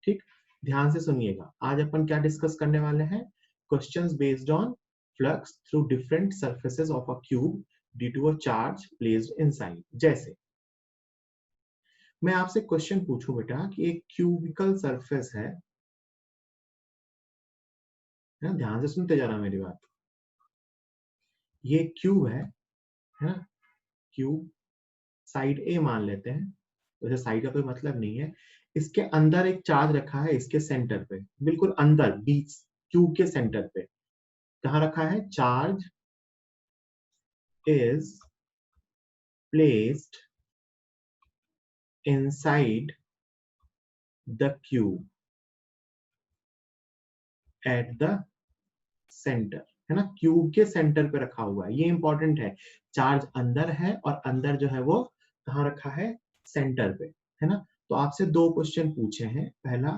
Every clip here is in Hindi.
ठीक, ध्यान से सुनिएगा। आज अपन क्या डिस्कस करने वाले हैं? Questions based on flux through different surfaces of a cube due to a charge placed inside. जैसे मैं आपसे क्वेश्चन पूछूं बेटा कि एक क्यूबिकल सरफेस है ना, ध्यान से सुनते जाना मेरी बात। ये क्यूब है ना, क्यूब साइड ए मान लेते हैं, वैसे साइड का कोई मतलब नहीं है। इसके अंदर एक चार्ज रखा है, इसके सेंटर पे, बिल्कुल अंदर बीच क्यूब के सेंटर पे कहाँ रखा है? Charge is placed inside the cube at the centre, है ना, क्यूब के सेंटर पे रखा हुआ है। ये इंपॉर्टेंट है, चार्ज अंदर है और अंदर जो है वो कहाँ रखा है? सेंटर पे, है ना। तो आपसे दो क्वेश्चन पूछे हैं। पहला,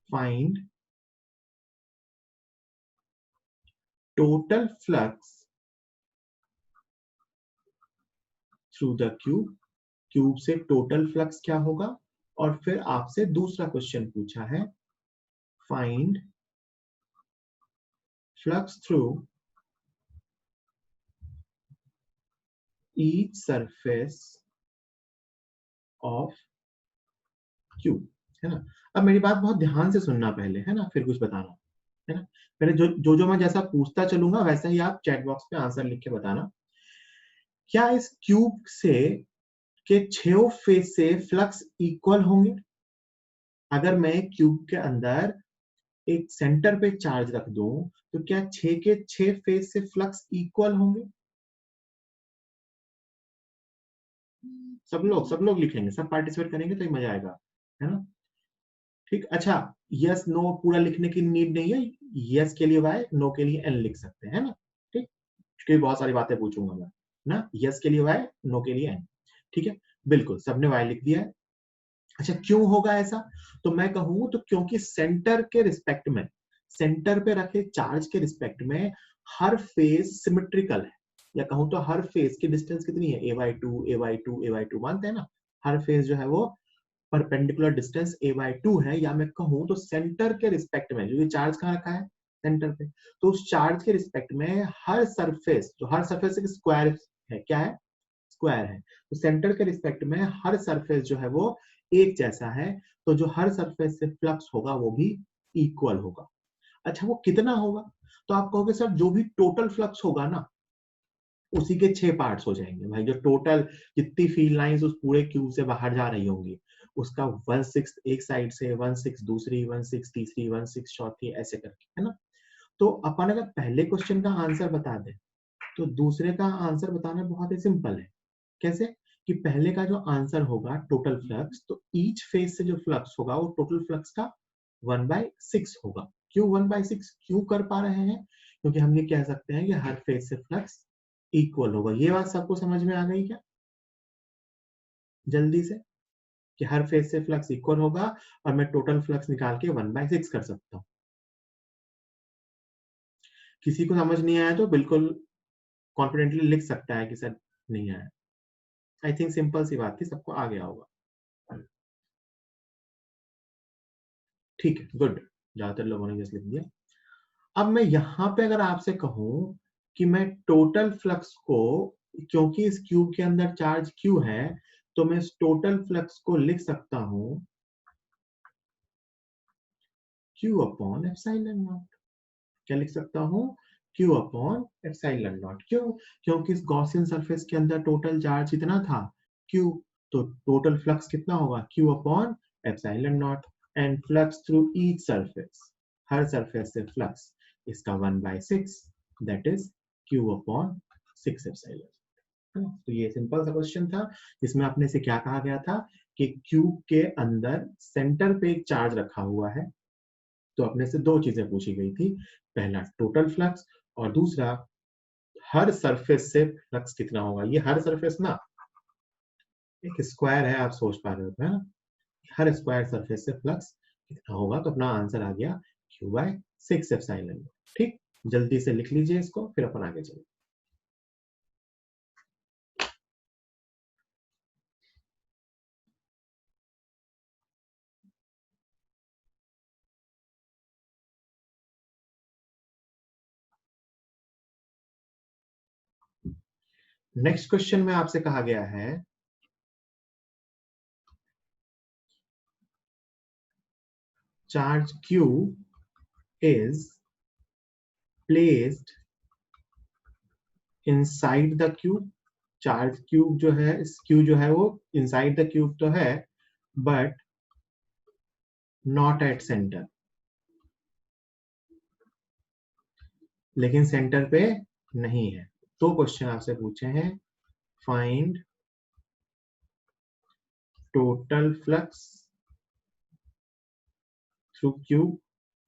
find total flux through the cube, cube से टोटल फ्लक्स क्या होगा। और फिर आपसे दूसरा क्वेश्चन पूछा है, find flux through each surface of cube, है ना। अब मेरी बात बहुत ध्यान से सुनना पहले, है ना, फिर कुछ बताना, है ना। पहले जो मैं जैसा पूछता चलूंगा वैसा ही आप चैट बॉक्स पे आंसर लिख के बताना। क्या इस क्यूब से के छह फेस से फ्लक्स इक्वल होंगे? अगर मैं क्यूब के अंदर एक सेंटर पे चार्ज रख दूं तो क्या छह के छह फेस से फ्लक्स इक्वल होंगे? सब लोग लिखेंगे, सब पार्टिसिपेट करेंगे तो ही मजा आएगा, है ना। ठीक, अच्छा, यस नो पूरा लिखने की नीड नहीं है। यस के लिए वाई, नो के लिए एन लिख सकते हैं, है ना। ठीक, क्योंकि बहुत सारी बातें पूछूंगा मैं ना। यस के लिए वाई, नो के लिए एन। ठीक है, बिल्कुल सबने वाई लिख दिया है। अच्छा, क्यों होगा ऐसा? तो मैं कहूं तो क्योंकि सेंटर के रिस्पेक्ट में, सेंटर पे रखे चार्ज के रिस्पेक्ट में हर फेज सिमेट्रिकल है, या कहूं तो हर फेज की डिस्टेंस कितनी है? a/2 a/2 a/2 मानते हैं ना। हर फेज जो है वो परपेंडिकुलर डिस्टेंस a/2 है। या मैं कहूं तो सेंटर के रिस्पेक्ट में, जो ये चार्ज कहाँ रखा है? सेंटर पे। तो उस चार्ज के रिस्पेक्ट में हर सरफेस, जो हर सरफेस एक स्क्वायर है, क्या है? स्क्वायर है। तो सेंटर के रिस्पेक्ट में हर सरफेस जो है वो एक जैसा है, तो जो हर सरफेस से फ्लक्स होगा वो भी इक्वल होगा। अच्छा, वो कितना होगा? तो आप कहोगे सर जो भी टोटल फ्लक्स होगा ना, उसी के 6 पार्ट्स हो जाएंगे भाई। जो टोटल जितनी फील्ड लाइंस उस पूरे क्यूब से बाहर जा रही होंगी, उसका 1/6 एक साइड से, 1/6 दूसरी, 1/6 तीसरी, 1/6 चौथी, ऐसे करके, है ना। तो अपन अगर पहले क्वेश्चन का आंसर बता दें तो दूसरे का आंसर बताना बहुत ही सिंपल है। कैसे? कि पहले का जो आंसर होगा टोटल फ्लक्स, तो ईच फेज से जो फ्लक्स होगा वो टोटल फ्लक्स का 1/6 होगा। क्यों 1/6 क्यों कर पा रहे हैं? क्योंकि हम ये कह सकते हैं कि हर फेज से फ्लक्स इक्वल होगा। ये बात सबको समझ में आ गई क्या? जल्दी से, कि हर फेज से फ्लक्स इक्वल होगा और मैं टोटल फ्लक्स निकाल के 1/6 कर सकता हूँ। किसी को समझ नहीं आया तो बिल्कुल कॉन्फिडेंटली लिख सकता है कि सर नहीं आया। आई थिंक सिंपल सी बात थी, सबको आ गया होगा। ठीक है, गुड, ज्यादातर लोगों ने जैसे लिख दिया। अब मैं यहां पे अगर आपसे कहूं कि मैं टोटल फ्लक्स को, क्योंकि इस क्यूब के अंदर चार्ज क्यू है, तो मैं इस टोटल फ्लक्स को लिख सकता हूं क्यू अपॉन एप्सिलॉन नॉट। क्या लिख सकता हूं? Q upon epsilon not. क्यों? क्योंकि इस गॉसियन सरफेस के अंदर टोटल चार्ज कितना था? क्यू। तो टोटल फ्लक्स कितना होगा? Q upon epsilon not. And flux through each surface, her surface से फ्लक्स, इसका 1/6, that is Q upon 6 epsilon. तो ये सिंपल सा क्वेश्चन था जिसमें अपने से क्या कहा गया था कि क्यूब के अंदर सेंटर पे एक चार्ज रखा हुआ है। तो अपने से दो चीजें पूछी गई थी, पहला टोटल फ्लक्स और दूसरा हर सरफेस से फ्लक्स कितना होगा। ये हर सरफेस ना एक स्क्वायर है, आप सोच पा रहे हो, है ना। हर स्क्वायर सरफेस से फ्लक्स कितना होगा, तो अपना आंसर आ गया Q/6 एप्सिलॉन। ठीक, जल्दी से लिख लीजिए इसको, फिर अपन आगे चलें। नेक्स्ट क्वेश्चन में आपसे कहा गया है charge Q is placed inside the cube. Charge cube जो है, क्यू जो है वो इनसाइड द क्यूब तो है, बट नॉट एट सेंटर, लेकिन सेंटर पे नहीं है। तो क्वेश्चन आपसे पूछे हैं, find total flux through cube,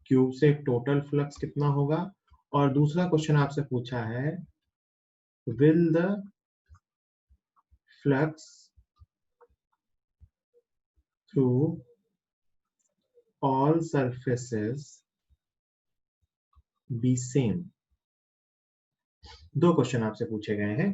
cube से टोटल फ्लक्स कितना होगा। और दूसरा क्वेश्चन आपसे पूछा है, will the flux through all surfaces B same. दो क्वेश्चन आपसे पूछे गए हैं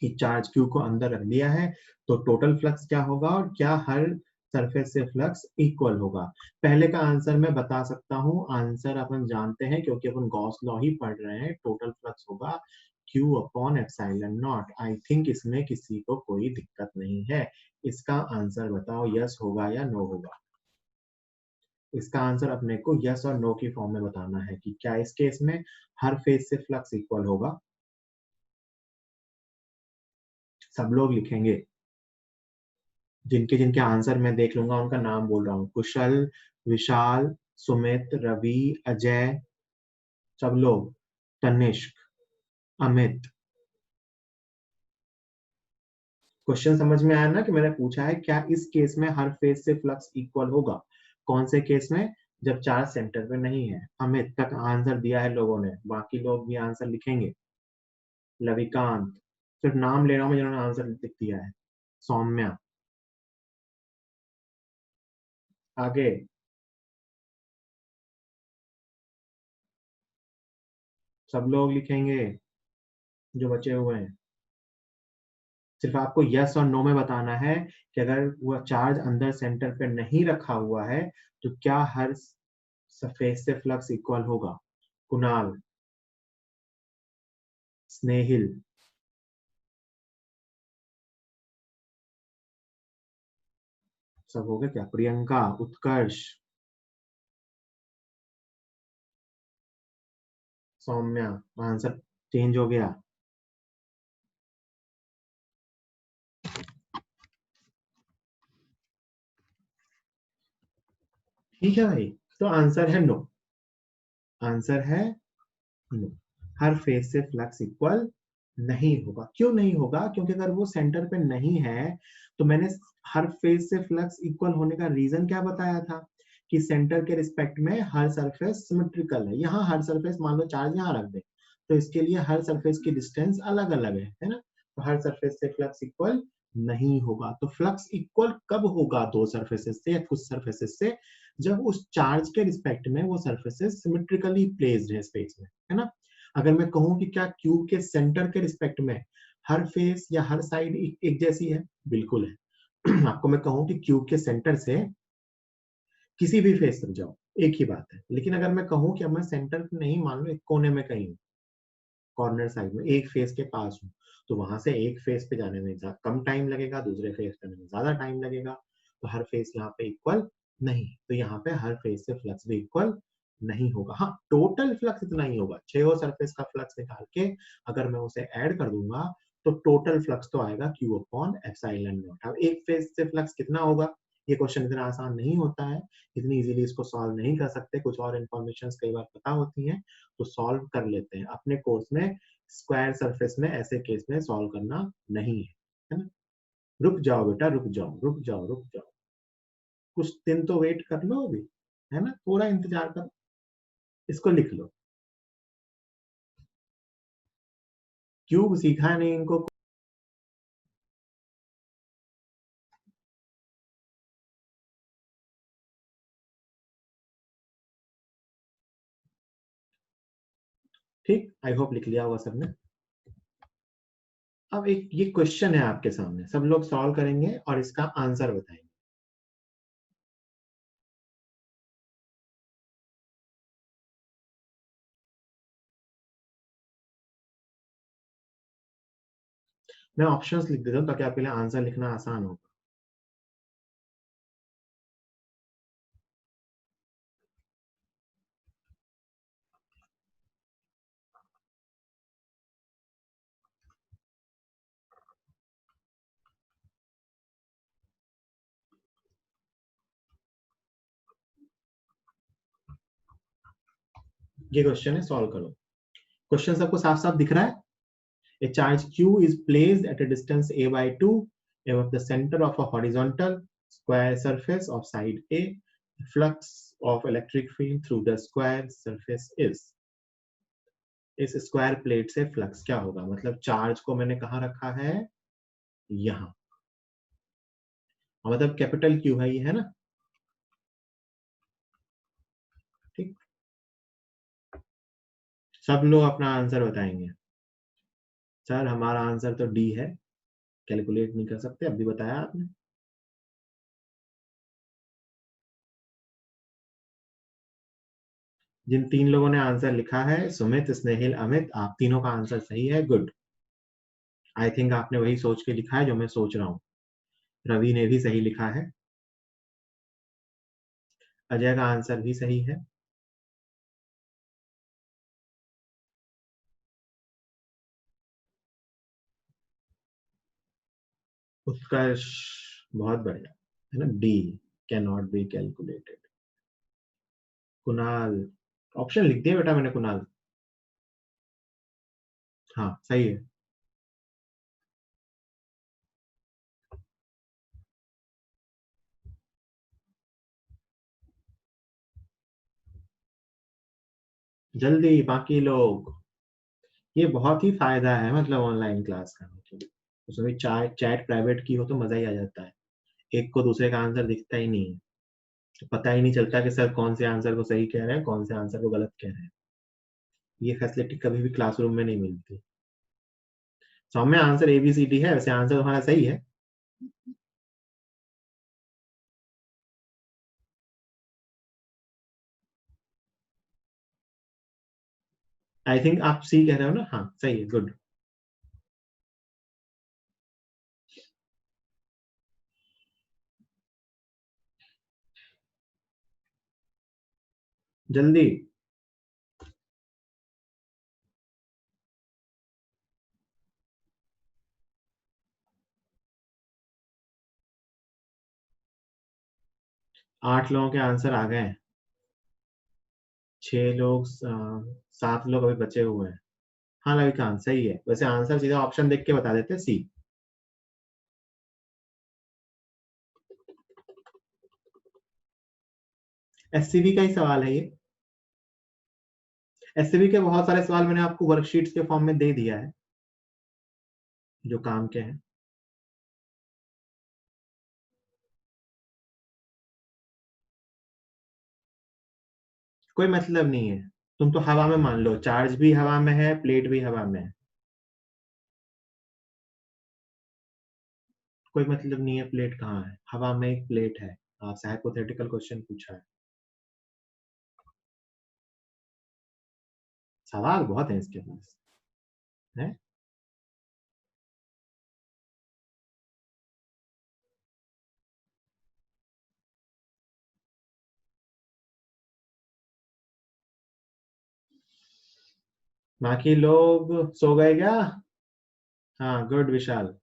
कि चार्ज क्यू को अंदर रख दिया है तो टोटल फ्लक्स क्या होगा और क्या हर सरफेस से फ्लक्स इक्वल होगा। पहले का आंसर मैं बता सकता हूं, आंसर अपन जानते हैं क्योंकि अपन गॉस लॉ ही पढ़ रहे हैं। टोटल फ्लक्स होगा Q upon epsilon not. I think इसमें किसी को कोई दिक्कत नहीं है। इसका आंसर बताओ, यस होगा या नो होगा। इसका आंसर अपने को यस और नो की फॉर्म में बताना है कि क्या इस केस में हर फेज से फ्लक्स इक्वल होगा। सब लोग लिखेंगे, जिनके जिनके आंसर मैं देख लूंगा उनका नाम बोल रहा हूँ। कुशल, विशाल, सुमित, रवि, अजय, सब लोग, तनिष्क, अमित। क्वेश्चन समझ में आया ना कि मैंने पूछा है क्या इस केस में हर फेज से फ्लक्स इक्वल होगा। कौन से केस में, जब चार्ज सेंटर पे नहीं है। अमित तक आंसर दिया है लोगों ने, बाकी लोग भी आंसर लिखेंगे। लविकांत, सिर्फ नाम ले रहा हूं जिन्होंने आंसर लिख दिया है। सौम्या, आगे सब लोग लिखेंगे जो बचे हुए हैं। सिर्फ आपको यस और नो में बताना है कि अगर वो चार्ज अंदर सेंटर पे नहीं रखा हुआ है तो क्या हर सरफेस से फ्लक्स इक्वल होगा। कुणाल, स्नेहिल, सब हो गए क्या। प्रियंका, उत्कर्ष, सौम्या, आंसर चेंज हो गया। ठीक है भाई, तो आंसर है नो। आंसर है नो, हर फेज से फ्लक्स इक्वल नहीं होगा। क्यों नहीं होगा, क्योंकि अगर वो सेंटर पे नहीं है तो मैंने हर फेज से फ्लक्स इक्वल होने का रीजन क्या बताया था कि सेंटर के रिस्पेक्ट में हर सरफेस सिमेट्रिकल है। यहाँ हर सरफेस, मान लो चार्ज यहाँ रख दे तो इसके लिए हर सरफेस की डिस्टेंस अलग अलग है ना। तो हर सरफेस से फ्लक्स इक्वल नहीं होगा। तो फ्लक्स इक्वल कब होगा दो सरफेसेस से या कुछ सरफेसेस से, जब उस चार्ज के रिस्पेक्ट में वो सरफेसेस सिमेट्रिकली प्लेस्ड है स्पेस में, है ना। अगर मैं कहूं कि क्या क्यूब के सेंटर के रिस्पेक्ट में हर फेस या हर साइड एक जैसी है, बिल्कुल है। आपको मैं कहूं कि क्यूब के सेंटर से किसी भी फेस तक जाओ, एक ही बात है। लेकिन अगर मैं कहूं कि अब मैं सेंटर पे नहीं, मान लो एक कोने में कहीं हूं, कॉर्नर साइड में एक फेस के पास हूँ, तो वहां से एक फेस पे जाने में कम टाइम लगेगा, दूसरे फेस पे जाने में ज्यादा टाइम लगेगा। तो हर फेस यहाँ पे इक्वल नहीं, तो यहाँ पे हर फेस से फ्लक्स भी इक्वल नहीं होगा। हाँ, टोटल फ्लक्स इतना ही होगा, छह सरफेस का फ्लक्स निकाल के अगर मैं उसे ऐड कर दूंगा तो टोटल फ्लक्स तो आएगा Q अपॉन एप्सिलॉन नॉट। अब एक फेस से फ्लक्स कितना होगा, ये क्वेश्चन इतना आसान नहीं होता है, इतनी इजीली इसको सॉल्व नहीं कर सकते। कुछ और इन्फॉर्मेशन कई बार पता होती हैं तो सॉल्व कर लेते हैं अपने कोर्स में। स्क्वायर सरफेस में ऐसे केस में सॉल्व करना नहीं है ना। रुक जाओ बेटा, रुक जाओ, रुक जाओ, रुक जाओ, कुछ दिन तो वेट कर लो अभी, है ना, थोड़ा इंतजार करो। इसको लिख लो, क्यूब सीखा नहीं इनको। ठीक, आई होप लिख लिया होगा सबने। अब एक ये क्वेश्चन है आपके सामने, सब लोग सॉल्व करेंगे और इसका आंसर बताएंगे। मैं ऑप्शंस लिख देता हूँ ताकि आपके लिए आंसर लिखना आसान हो। ये क्वेश्चन है, सॉल्व करो। क्वेश्चन सबको साफ साफ दिख रहा है? A charge q is placed at a distance a by 2 above the center of a horizontal square surface of side A. The flux of electric field through the square surface is. इस स्क्वायर प्लेट से फ्लक्स क्या होगा? मतलब चार्ज को मैंने कहाँ रखा है? यहाँ। मतलब कैपिटल क्यू है ये, है ना? ठीक, सब लोग अपना आंसर बताएंगे। सर हमारा आंसर तो डी है, कैलकुलेट नहीं कर सकते, अभी बताया आपने। जिन 3 लोगों ने आंसर लिखा है, सुमित, स्नेहिल, अमित, आप तीनों का आंसर सही है। गुड। आई थिंक आपने वही सोच के लिखा है जो मैं सोच रहा हूँ। रवि ने भी सही लिखा है। अजय का आंसर भी सही है। उत्कर्ष, बहुत बढ़िया, है ना? D, can not be calculated. Kunal, option लिख दिया बेटा मैंने, कुणाल। हाँ सही है। जल्दी बाकी लोग। ये बहुत ही फायदा है मतलब ऑनलाइन क्लास का, मतलब उसमें चैट चैट प्राइवेट की हो तो मजा ही आ जाता है। एक को दूसरे का आंसर दिखता ही नहीं है, तो पता ही नहीं चलता कि सर कौन से आंसर को सही कह रहे हैं, कौन से आंसर को गलत कह रहे हैं। ये फैसिलिटी कभी भी क्लासरूम में नहीं मिलती। सौम्य, आंसर ABCD है, वैसे आंसर तुम्हारा सही है। आई थिंक आप सी कह रहे हो ना? हाँ सही है, गुड। जल्दी। 8 लोगों के आंसर आ गए हैं। 6 लोग, 7 लोग अभी बचे हुए हैं। हाँ लविकांत सही है, वैसे आंसर सीधा ऑप्शन देख के बता देते, सी। SCV का ही सवाल है ये। SCV के बहुत सारे सवाल मैंने आपको वर्कशीट्स के फॉर्म में दे दिया है, जो काम के हैं। कोई मतलब नहीं है, तुम तो हवा में मान लो, चार्ज भी हवा में है, प्लेट भी हवा में है। कोई मतलब नहीं है, प्लेट कहाँ है? हवा में एक प्लेट है। आपसे हाइपोथेटिकल क्वेश्चन पूछा है। सवाल बहुत है इसके पास, है। बाकी लोग सो गए क्या? हाँ गुड विशाल।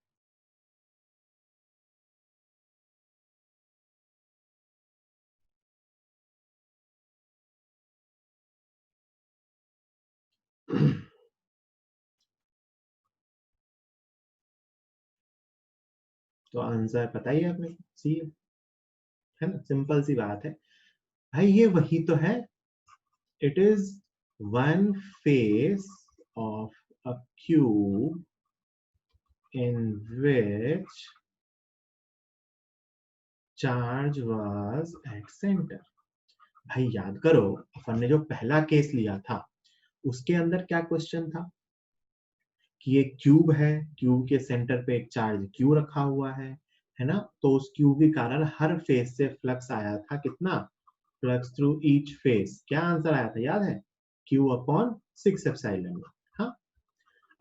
तो आंसर पता ही है आपने, सी है ना? सिंपल सी बात है भाई, ये वही तो है। It is one face of a cube in which charge was at center। भाई याद करो, अपन ने जो पहला केस लिया था उसके अंदर क्या क्वेश्चन था कि एक क्यूब है, क्यूब के सेंटर पे एक चार्ज क्यू रखा हुआ है ना? तो उस क्यूब के कारण हर फेस से फ्लक्स आया था कितना? फ्लक्स थ्रू ईच फेस, क्या आंसर आया था याद है? Q/6 epsilon. हाँ,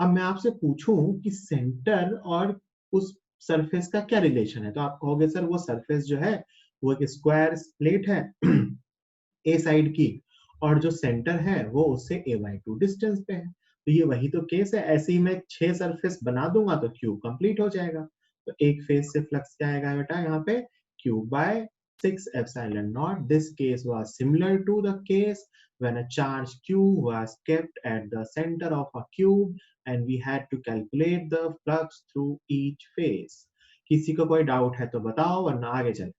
अब मैं आपसे पूछूं कि सेंटर और उस सरफेस का क्या रिलेशन है, तो आप कहोगे सर वो सरफेस जो है वो एक स्क्वायर प्लेट है ए साइड की, और जो सेंटर है वो उससे a/2 डिस्टेंस पे है। तो ये वही तो केस है, ऐसे ही मैं 6 सरफेस बना दूंगा तो क्यूब कंप्लीट हो जाएगा। तो एक फेस से फ्लक्स क्या आएगा बेटा यहाँ पे, Q/6 epsilon naught. This case was similar to the case when a charge Q was kept at the center of a cube and we had to calculate the flux through each phase. किसी को कोई डाउट है तो बताओ वरना आगे चले।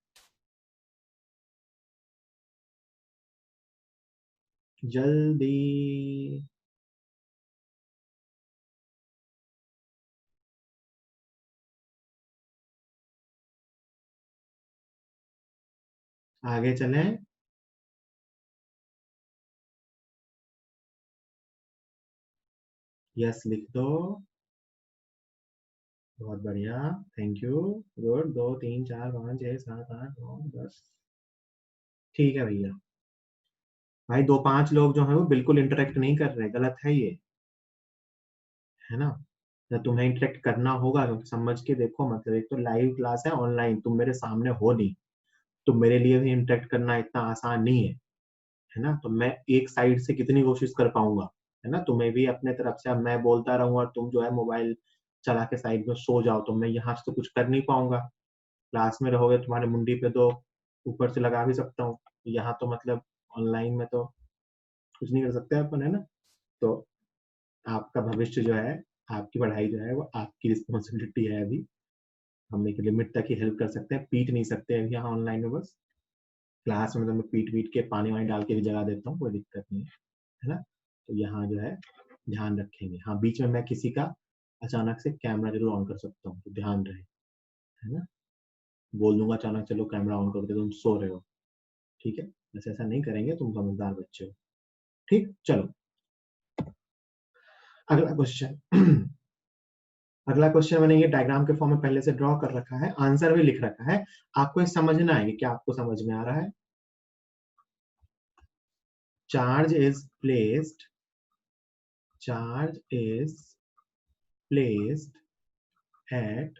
जल्दी आगे चलें। यस लिख दो। बहुत बढ़िया, थैंक यू, गुड। 2 3 4 5 6 7 8 9 10। ठीक है भैया। भाई 2 5 लोग जो है वो बिल्कुल इंटरेक्ट नहीं कर रहे, गलत है ये, है ना। तो तुम्हें इंटरेक्ट करना होगा, क्योंकि समझ के देखो, मतलब एक तो लाइव क्लास है, ऑनलाइन तुम मेरे सामने हो नहीं, तो मेरे लिए भी इंटरेक्ट करना इतना आसान नहीं है ना। तो मैं एक साइड से कितनी कोशिश कर पाऊंगा, है ना। तुम्हें भी अपने तरफ से, अब मैं बोलता रहूं और तुम जो है मोबाइल चला के साइड में सो जाओ, तो मैं यहाँ से तो कुछ कर नहीं पाऊंगा। क्लास में रहोगे तुम्हारे मुंडी पे तो ऊपर से लगा भी सकता हूँ, यहाँ तो मतलब ऑनलाइन में तो कुछ नहीं कर सकते अपन, है ना। तो आपका भविष्य जो है, आपकी पढ़ाई जो है वो आपकी रिस्पॉन्सिबिलिटी है अभी। हम एक लिमिट तक ही हेल्प कर सकते हैं, पीट नहीं सकते हैं यहाँ ऑनलाइन में। बस क्लास में तो मैं पीट पीट के पानी वानी डाल के भी जगा देता हूँ, कोई दिक्कत नहीं है ना। तो यहाँ जो है ध्यान रखेंगे। हाँ, बीच में मैं किसी का अचानक से कैमरा जरूर ऑन कर सकता हूँ, तो ध्यान रहे, है ना। बोल दूंगा अचानक चलो कैमरा ऑन कर दे, तुम सो रहे हो, ठीक है। वैसे ऐसा नहीं करेंगे, तुम समझदार बच्चे हो। ठीक, चलो अगला क्वेश्चन। अगला क्वेश्चन मैंने ये डायग्राम के फॉर्म में पहले से ड्रॉ कर रखा है, आंसर भी लिख रखा है। आपको ये समझना है कि क्या आपको समझ में आ रहा है। Charge is placed, charge is placed at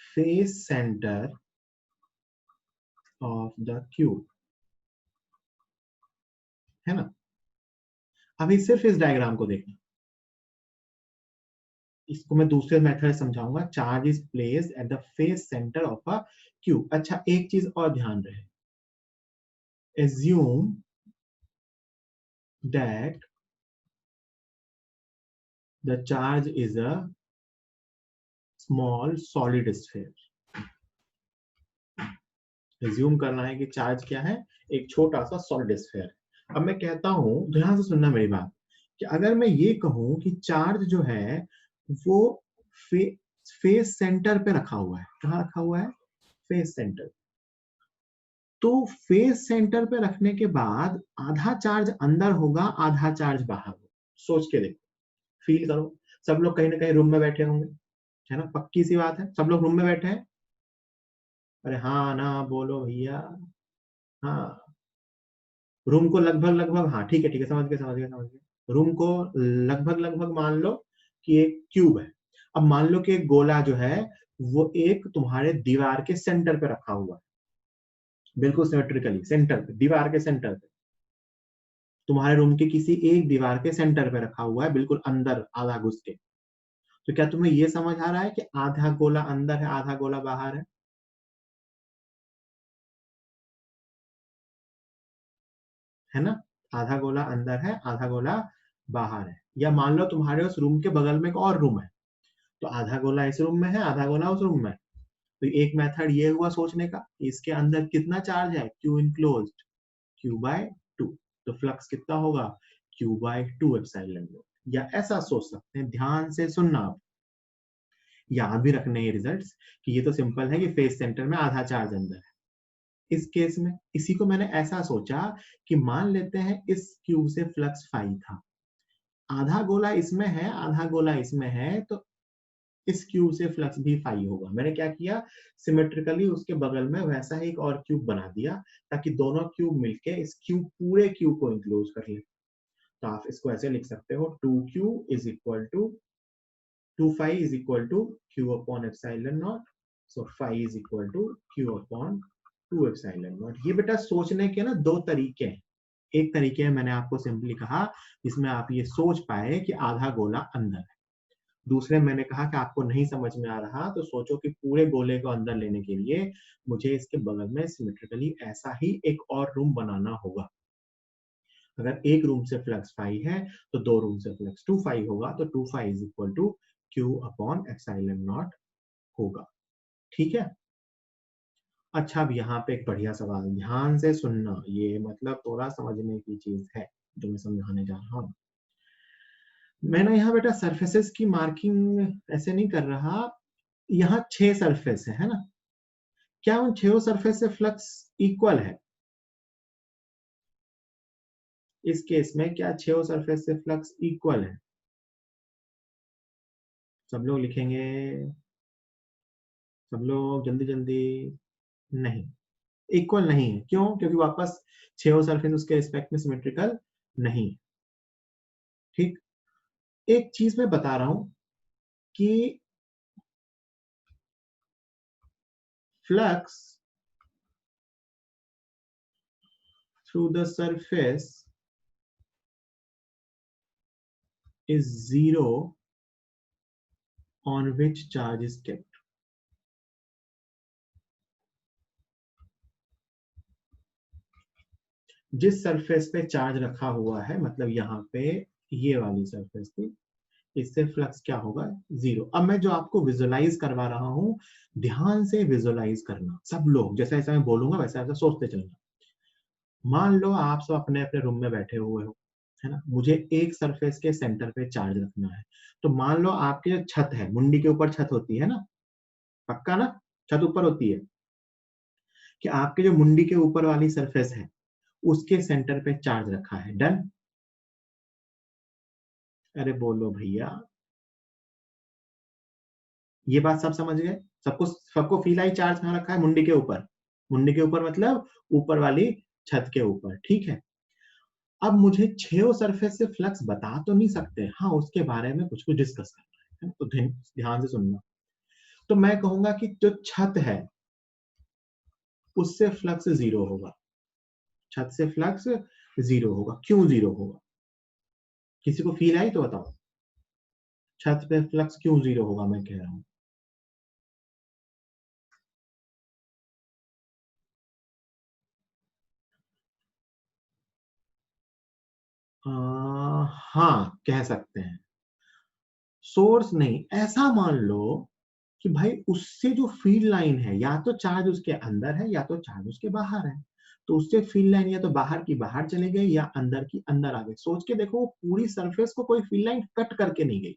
face center of the cube, है ना। अभी सिर्फ इस डायग्राम को देखना, इसको मैं दूसरे मेथड समझाऊंगा। Charge is placed at the face centre of a cube. अच्छा, एक चीज और ध्यान रहे, assume that the charge is a small solid sphere। assume करना है कि चार्ज क्या है, एक छोटा सा सॉलिड स्फीयर है। अब मैं कहता हूं, ध्यान से सुनना मेरी बात, कि अगर मैं ये कहूं कि चार्ज जो है वो फे, फेस सेंटर पे रखा हुआ है, कहाँ रखा हुआ है, फेस सेंटर। तो फेस सेंटर पे रखने के बाद आधा चार्ज अंदर होगा, आधा चार्ज बाहर होगा। सोच के देखो, फील करो। सब लोग कहीं ना कहीं रूम में बैठे होंगे, है ना, पक्की सी बात है, सब लोग रूम में बैठे हैं। अरे हाँ ना बोलो भैया। हाँ, रूम को लगभग लगभग, हाँ ठीक है ठीक है, समझ गए समझ गए समझ गए। रूम को लगभग लगभग मान लो कि एक क्यूब है। अब मान लो कि एक गोला जो है वो एक तुम्हारे दीवार के सेंटर पे रखा हुआ है, बिल्कुल सिमेट्रिकली सेंटर पे, दीवार के सेंटर पे, तुम्हारे रूम के किसी एक दीवार के सेंटर पे रखा हुआ है, बिल्कुल अंदर आधा घुस के। तो क्या तुम्हें ये समझ आ रहा है कि आधा गोला अंदर है, आधा गोला बाहर है ना। आधा गोला अंदर है, आधा गोला बाहर है। या मान लो तुम्हारे उस रूम के बगल में एक और रूम है, तो आधा गोला इस रूम में है, आधा गोला उस रूम में है। तो एक मेथड ये हुआ सोचने का, इसके अंदर कितना चार्ज है, क्यू इनक्लोज्ड, Q/2। तो फ्लक्स कितना होगा, Q/2 एप्सिलॉन नॉट। या ऐसा सोच सकते हैं, ध्यान से सुनना आप, याद भी रखने ये रिजल्ट्स, कि ये तो सिंपल है कि फेस सेंटर में आधा चार्ज अंदर है। इस केस में इसी को मैंने ऐसा सोचा कि मान लेते हैं इस क्यूब से फ्लक्स फाई था, आधा गोला इसमें है, आधा गोला इसमें है, तो इस क्यूब से फ्लक्स भी फाई होगा। मैंने क्या किया, सिमेट्रिकली उसके बगल में वैसा ही एक और क्यूब बना दिया, ताकि दोनों क्यूब मिलके इस क्यूब, पूरे क्यूब को इंक्लोज कर ले। तो आप इसको ऐसे लिख सकते हो 2q is equal to 2 phi is equal to q upon epsilon naught, so phi is equal to q upon 2 epsilon naught. ये बेटा सोचने के ना दो तरीके हैं। एक तरीके में मैंने आपको सिंपली कहा जिसमें आप ये सोच पाए कि आधा गोला अंदर है। दूसरे मैंने कहा कि आपको नहीं समझ में आ रहा तो सोचो कि पूरे गोले को अंदर लेने के लिए मुझे इसके बगल में सिमेट्रिकली ऐसा ही एक और रूम बनाना होगा। अगर एक रूम से फ्लक्स फाई है तो दो रूम से फ्लक्स 2 फाई होगा, तो 2 phi is equal to Q upon epsilon naught होगा। ठीक है। अच्छा, अब यहाँ पे एक बढ़िया सवाल, ध्यान से सुनना, ये मतलब थोड़ा समझने की चीज है जो मैं समझाने जा रहा हूँ। मैंने यहाँ बेटा सरफेसेस की मार्किंग ऐसे नहीं कर रहा, यहाँ 6 सरफेस है ना, क्या उन 6 सरफेस से फ्लक्स इक्वल है? इस केस में क्या 6 सरफेस से फ्लक्स इक्वल है? सब लोग लिखेंगे, सब लोग जल्दी जल्दी। नहीं, इक्वल नहीं है। क्यों? क्योंकि वापस 6 सरफेस उसके रिस्पेक्ट में सिमेट्रिकल नहीं। ठीक, एक चीज मैं बता रहा हूं कि flux through the surface is zero on which charge is kept. जिस सरफेस पे चार्ज रखा हुआ है, मतलब यहाँ पे ये वाली सरफेस थी, इससे फ्लक्स क्या होगा? जीरो। अब मैं जो आपको विजुअलाइज करवा रहा हूं, ध्यान से विजुअलाइज करना सब लोग, जैसा जैसा मैं बोलूंगा वैसा वैसा सोचते चलना। मान लो आप सब अपने अपने रूम में बैठे हुए हो, है ना, मुझे एक सरफेस के सेंटर पे चार्ज रखना है। तो मान लो आपकी जो छत है, मुंडी के ऊपर छत होती है ना, पक्का ना, छत ऊपर होती है, कि आपके जो मुंडी के ऊपर वाली सरफेस है उसके सेंटर पे चार्ज रखा है। डन? अरे बोलो भैया, ये बात सब समझ गए? सबको सबको फील आई चार्ज कहाँ रखा है? मुंडी के ऊपर। मुंडी के ऊपर मतलब ऊपर वाली छत के ऊपर। ठीक है। अब मुझे 6 सरफेस से फ्लक्स बता तो नहीं सकते, हाँ उसके बारे में कुछ कुछ डिस्कस करना है, तो ध्यान से सुनना। तो मैं कहूंगा कि जो छत है उससे फ्लक्स जीरो होगा। छत से फ्लक्स जीरो होगा। क्यों जीरो होगा? किसी को फील आई तो बताओ, छत पे फ्लक्स क्यों जीरो होगा मैं कह रहा हूं। हाँ कह सकते हैं। सोर्स नहीं, ऐसा मान लो कि भाई उससे जो फील्ड लाइन है, या तो चार्ज उसके अंदर है या तो चार्ज उसके बाहर है, तो उससे फील्ड लाइन या तो बाहर की बाहर चले गई या अंदर की अंदर आ गई। सोच के देखो, वो पूरी सरफेस को कोई फील्ड लाइन कट करके नहीं गई।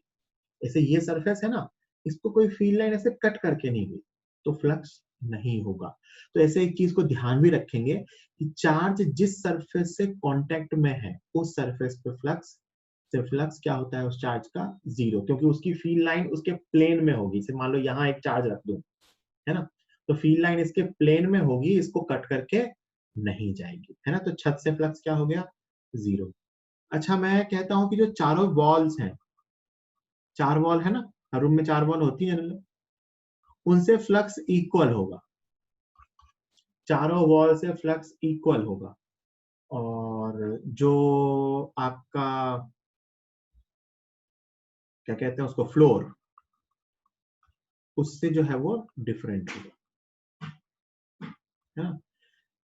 ऐसे ये सरफेस है ना, इसको कोई फील्ड लाइन ऐसे कट करके नहीं गई, तो फ्लक्स नहीं होगा। तो ऐसे एक चीज को ध्यान भी रखेंगे कि चार्ज जिस सरफेस से कांटेक्ट में है उस सरफेस पे फ्लक्स, से फ्लक्स क्या होता है उस चार्ज का? जीरो, क्योंकि उसकी फील्ड लाइन उसके प्लेन में होगी। जैसे मान लो यहाँ एक चार्ज रख दूं, है ना, तो फील्ड लाइन इसके प्लेन में होगी, इसको कट करके नहीं जाएगी, है ना। तो छत से फ्लक्स क्या हो गया? जीरो। अच्छा, मैं कहता हूं कि जो चारों वॉल्स हैं, 4 वॉल है ना, हर रूम में 4 वॉल होती है ना, उनसे फ्लक्स इक्वल होगा। चारों वॉल से फ्लक्स इक्वल होगा। और जो आपका क्या कहते हैं उसको, फ्लोर, उससे जो है वो डिफरेंट होगा, है ना।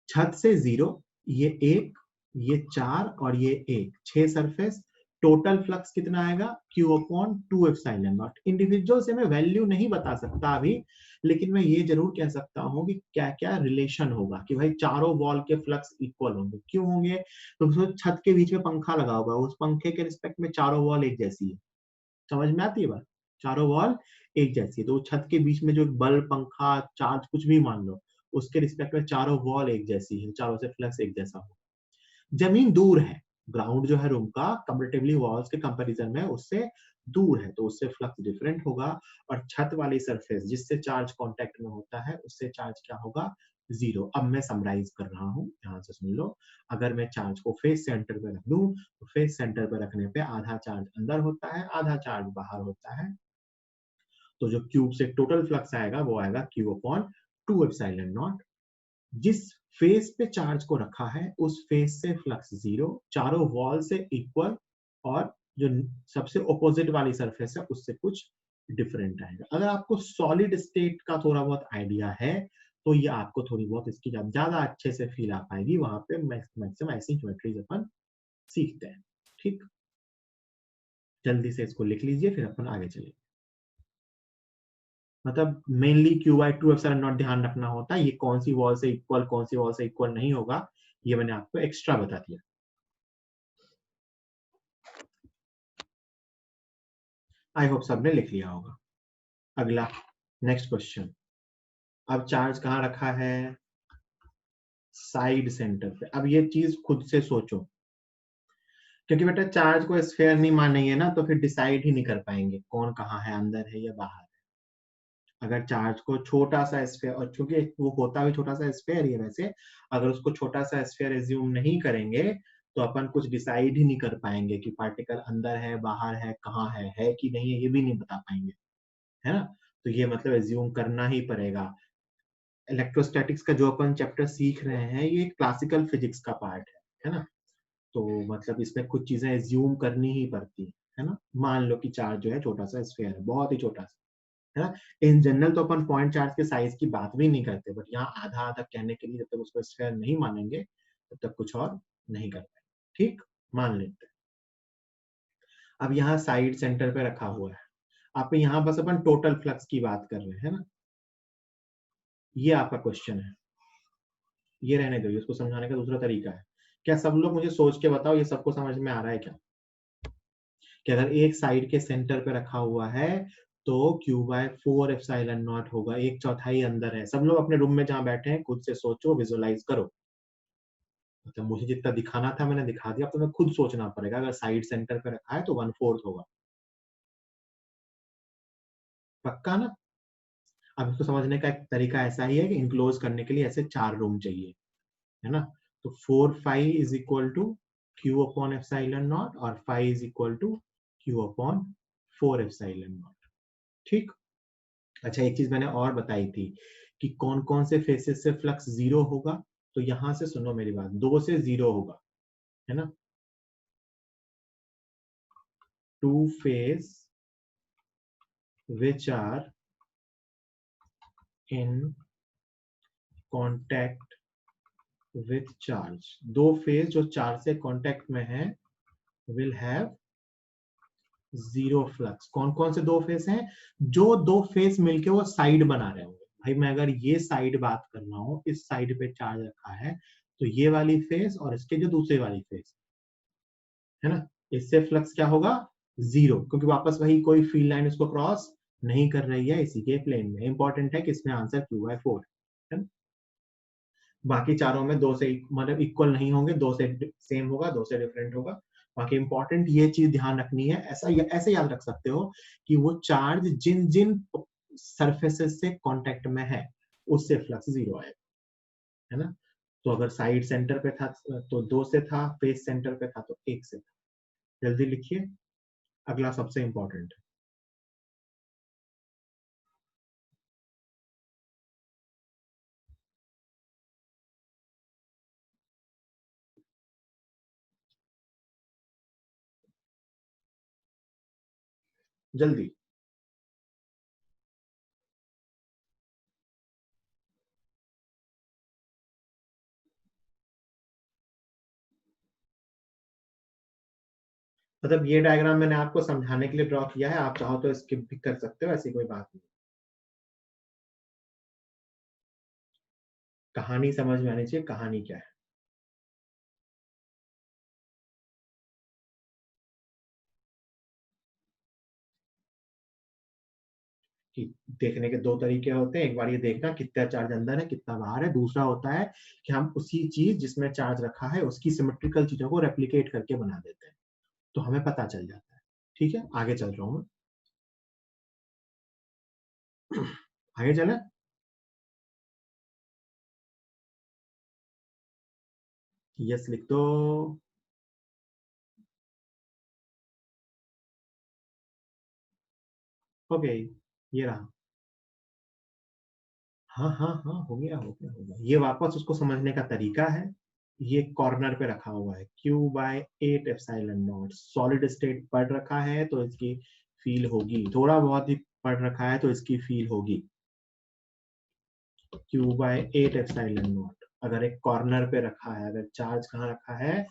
छत से जीरो, ये एक, ये 4 और ये एक, 6 सरफेस। टोटल फ्लक्स कितना आएगा? Q upon 2 epsilon not. Individual से मैं वैल्यू नहीं बता सकता अभी, लेकिन मैं ये जरूर कह सकता हूँ कि क्या क्या रिलेशन होगा कि भाई चारों वॉल के फ्लक्स इक्वल होंगे। क्यों होंगे? तो छत के बीच में पंखा लगा हुआ है, उस पंखे के रिस्पेक्ट में चारों वॉल एक जैसी है। समझ में आती है बात? चारों वॉल एक जैसी है, तो छत के बीच में जो बल्ब, पंखा, चार्ज कुछ भी मान लो, उसके रिस्पेक्ट में चारों वॉल एक जैसी है, चारों से फ्लक्स एक जैसा हो। जमीन दूर है, ग्राउंड जो है रूम का कंपेरेटिवली वॉल्स के कंपैरिजन में उससे दूर है, तो उससे फ्लक्स डिफरेंट होगा। और छत वाली सरफेस जिससे चार्ज कांटेक्ट में होता है उससे चार्ज क्या होगा? जीरो। अब मैं समराइज कर रहा हूँ, ध्यान से सुन लो। अगर मैं चार्ज को फेस सेंटर पे रख दूं तो फेस सेंटर पे रखने पे आधा चार्ज अंदर होता है, आधा चार्ज बाहर होता है। तो जो क्यूब से टोटल फ्लक्स आएगा वो आएगा क्यू अपॉन 2 एप्सिलॉन नॉट। जिस फेस पे चार्ज को रखा है उस फेस से फ्लक्स जीरो, चारों वॉल से इक्वल, और जो सबसे ऑपोजिट वाली सरफेस है उससे कुछ डिफरेंट आएगा। अगर आपको सॉलिड स्टेट का थोड़ा बहुत आइडिया है तो ये आपको थोड़ी बहुत इसकी ज्यादा अच्छे से फील आ पाएगी, वहां पे मैक्सिमम ऐसी ज्योमेट्रीज अपन सीखते हैं। ठीक, जल्दी से इसको लिख लीजिए फिर अपन आगे चलेंगे। मतलब mainly Q by two epsilon not ध्यान रखना होता है, ये कौन सी वॉल से इक्वल कौन सी वॉल से इक्वल नहीं होगा, ये मैंने आपको एक्स्ट्रा बता दिया। आई होप सबने लिख लिया होगा। अगला नेक्स्ट क्वेश्चन। अब चार्ज कहाँ रखा है? साइड सेंटर पे। अब ये चीज खुद से सोचो, क्योंकि बेटा चार्ज को स्फेयर नहीं मानेंगे ना तो फिर डिसाइड ही नहीं कर पाएंगे कौन कहाँ है, अंदर है या बाहर। अगर चार्ज को छोटा सा स्फेयर, और चूंकि वो होता भी छोटा सा स्फेयर ही है वैसे, अगर उसको छोटा सा स्फेयर एज्यूम नहीं करेंगे तो अपन कुछ डिसाइड ही नहीं कर पाएंगे कि पार्टिकल अंदर है बाहर है कहाँ है कि नहीं है, ये भी नहीं बता पाएंगे, है ना। तो ये मतलब एज्यूम करना ही पड़ेगा। इलेक्ट्रोस्टैटिक्स का जो अपन चैप्टर सीख रहे हैं ये क्लासिकल फिजिक्स का पार्ट है ना। तो मतलब इसमें कुछ चीजें एज्यूम करनी ही पड़ती है ना। मान लो कि चार्ज जो है छोटा सा स्फेयर है, बहुत ही छोटा सा, है ना। इन जनरल तो अपन पॉइंट चार्ज के साइज की बात भी नहीं करते, बट यहाँ आधा आधा कहने के लिए जब तक उसको स्फेयर नहीं मानेंगे तब तक कुछ और नहीं कर पाएंगे। ठीक, मान लेते हैं। अब यहाँ साइड सेंटर पे रखा हुआ है, आप यहाँ बस अपन टोटल फ्लक्स की बात कर रहे हैं ना। ये आपका क्वेश्चन है, ये रहने दो, इसको समझाने का दूसरा तरीका है। क्या सब लोग मुझे सोच के बताओ ये सबको समझ में आ रहा है क्या? कि अगर एक साइड के सेंटर पे रखा हुआ है तो क्यू बाय 4 एप्सिलॉन नॉट होगा, एक चौथाई अंदर है। सब लोग अपने रूम में जहां बैठे हैं खुद से सोचो, विजुअलाइज करो। मतलब मुझे जितना दिखाना था मैंने दिखा दिया, अब तुम्हें खुद सोचना पड़ेगा। अगर साइड सेंटर पे रखा है तो 1/4 होगा, पक्का ना। अब इसको समझने का एक तरीका ऐसा ही है कि इनक्लोज करने के लिए ऐसे 4 रूम चाहिए, है ना। तो 4 phi is equal to Q upon epsilon naught और phi is equal to Q upon 4 epsilon naught. ठीक। अच्छा, एक चीज मैंने और बताई थी कि कौन कौन से फेसेस से फ्लक्स जीरो होगा। तो यहां से सुनो मेरी बात, 2 से जीरो होगा, है ना। Two faces which are in contact with charge, दो फेस जो चार्ज से कॉन्टेक्ट में है विल हैव जीरो फ्लक्स। कौन कौन से दो फेस हैं? जो दो फेस मिलके वो साइड बना रहे होंगे। भाई मैं अगर ये साइड बात कर रहा हूँ, इस साइड पे चार्ज रखा है तो ये वाली फेस और इसके जो दूसरे वाली फेस, है ना, इससे फ्लक्स क्या होगा? जीरो, क्योंकि वापस वही कोई फील्ड लाइन उसको क्रॉस नहीं कर रही है इसी के प्लेन में। इंपॉर्टेंट है कि इसमें आंसर क्यू बाय 4 है। बाकी चारों में दो से मतलब इक्वल नहीं होंगे, दो से सेम होगा, दो से डिफरेंट होगा। बाकी इंपॉर्टेंट ये चीज ध्यान रखनी है, ऐसे याद रख सकते हो कि वो चार्ज जिन जिन सरफेसेस से कांटेक्ट में है उससे फ्लक्स जीरो आएगा, है ना। तो अगर साइड सेंटर पे था तो 2 से था, फेस सेंटर पे था तो 1 से था। जल्दी लिखिए, अगला सबसे इंपॉर्टेंट है। जल्दी। मतलब ये डायग्राम मैंने आपको समझाने के लिए ड्रॉ किया है, आप चाहो तो स्किप भी कर सकते हो, ऐसी कोई बात नहीं। कहानी समझ में आनी चाहिए, कहानी क्या है। कि देखने के दो तरीके होते हैं, एक बार ये देखना कितना चार्ज अंदर है कितना बाहर है, दूसरा होता है कि हम उसी चीज जिसमें चार्ज रखा है उसकी सिमेट्रिकल चीजों को रेप्लिकेट करके बना देते हैं, तो हमें पता चल जाता है। ठीक है, आगे चल रहा हूँ मैं। आगे चले। यस लिख दो। ओके, ये रहा। हाँ हाँ हाँ, हो गया हो गया हो गया। ये वापस उसको समझने का तरीका है। ये कॉर्नर पे रखा हुआ है, Q/8 epsilon not. Solid state पढ़ रखा है तो इसकी फील होगी, थोड़ा बहुत ही पढ़ रखा है तो इसकी फील होगी। Q/8 एप्सिलॉन नॉट अगर एक कॉर्नर पे रखा है, अगर चार्ज कहाँ रखा है,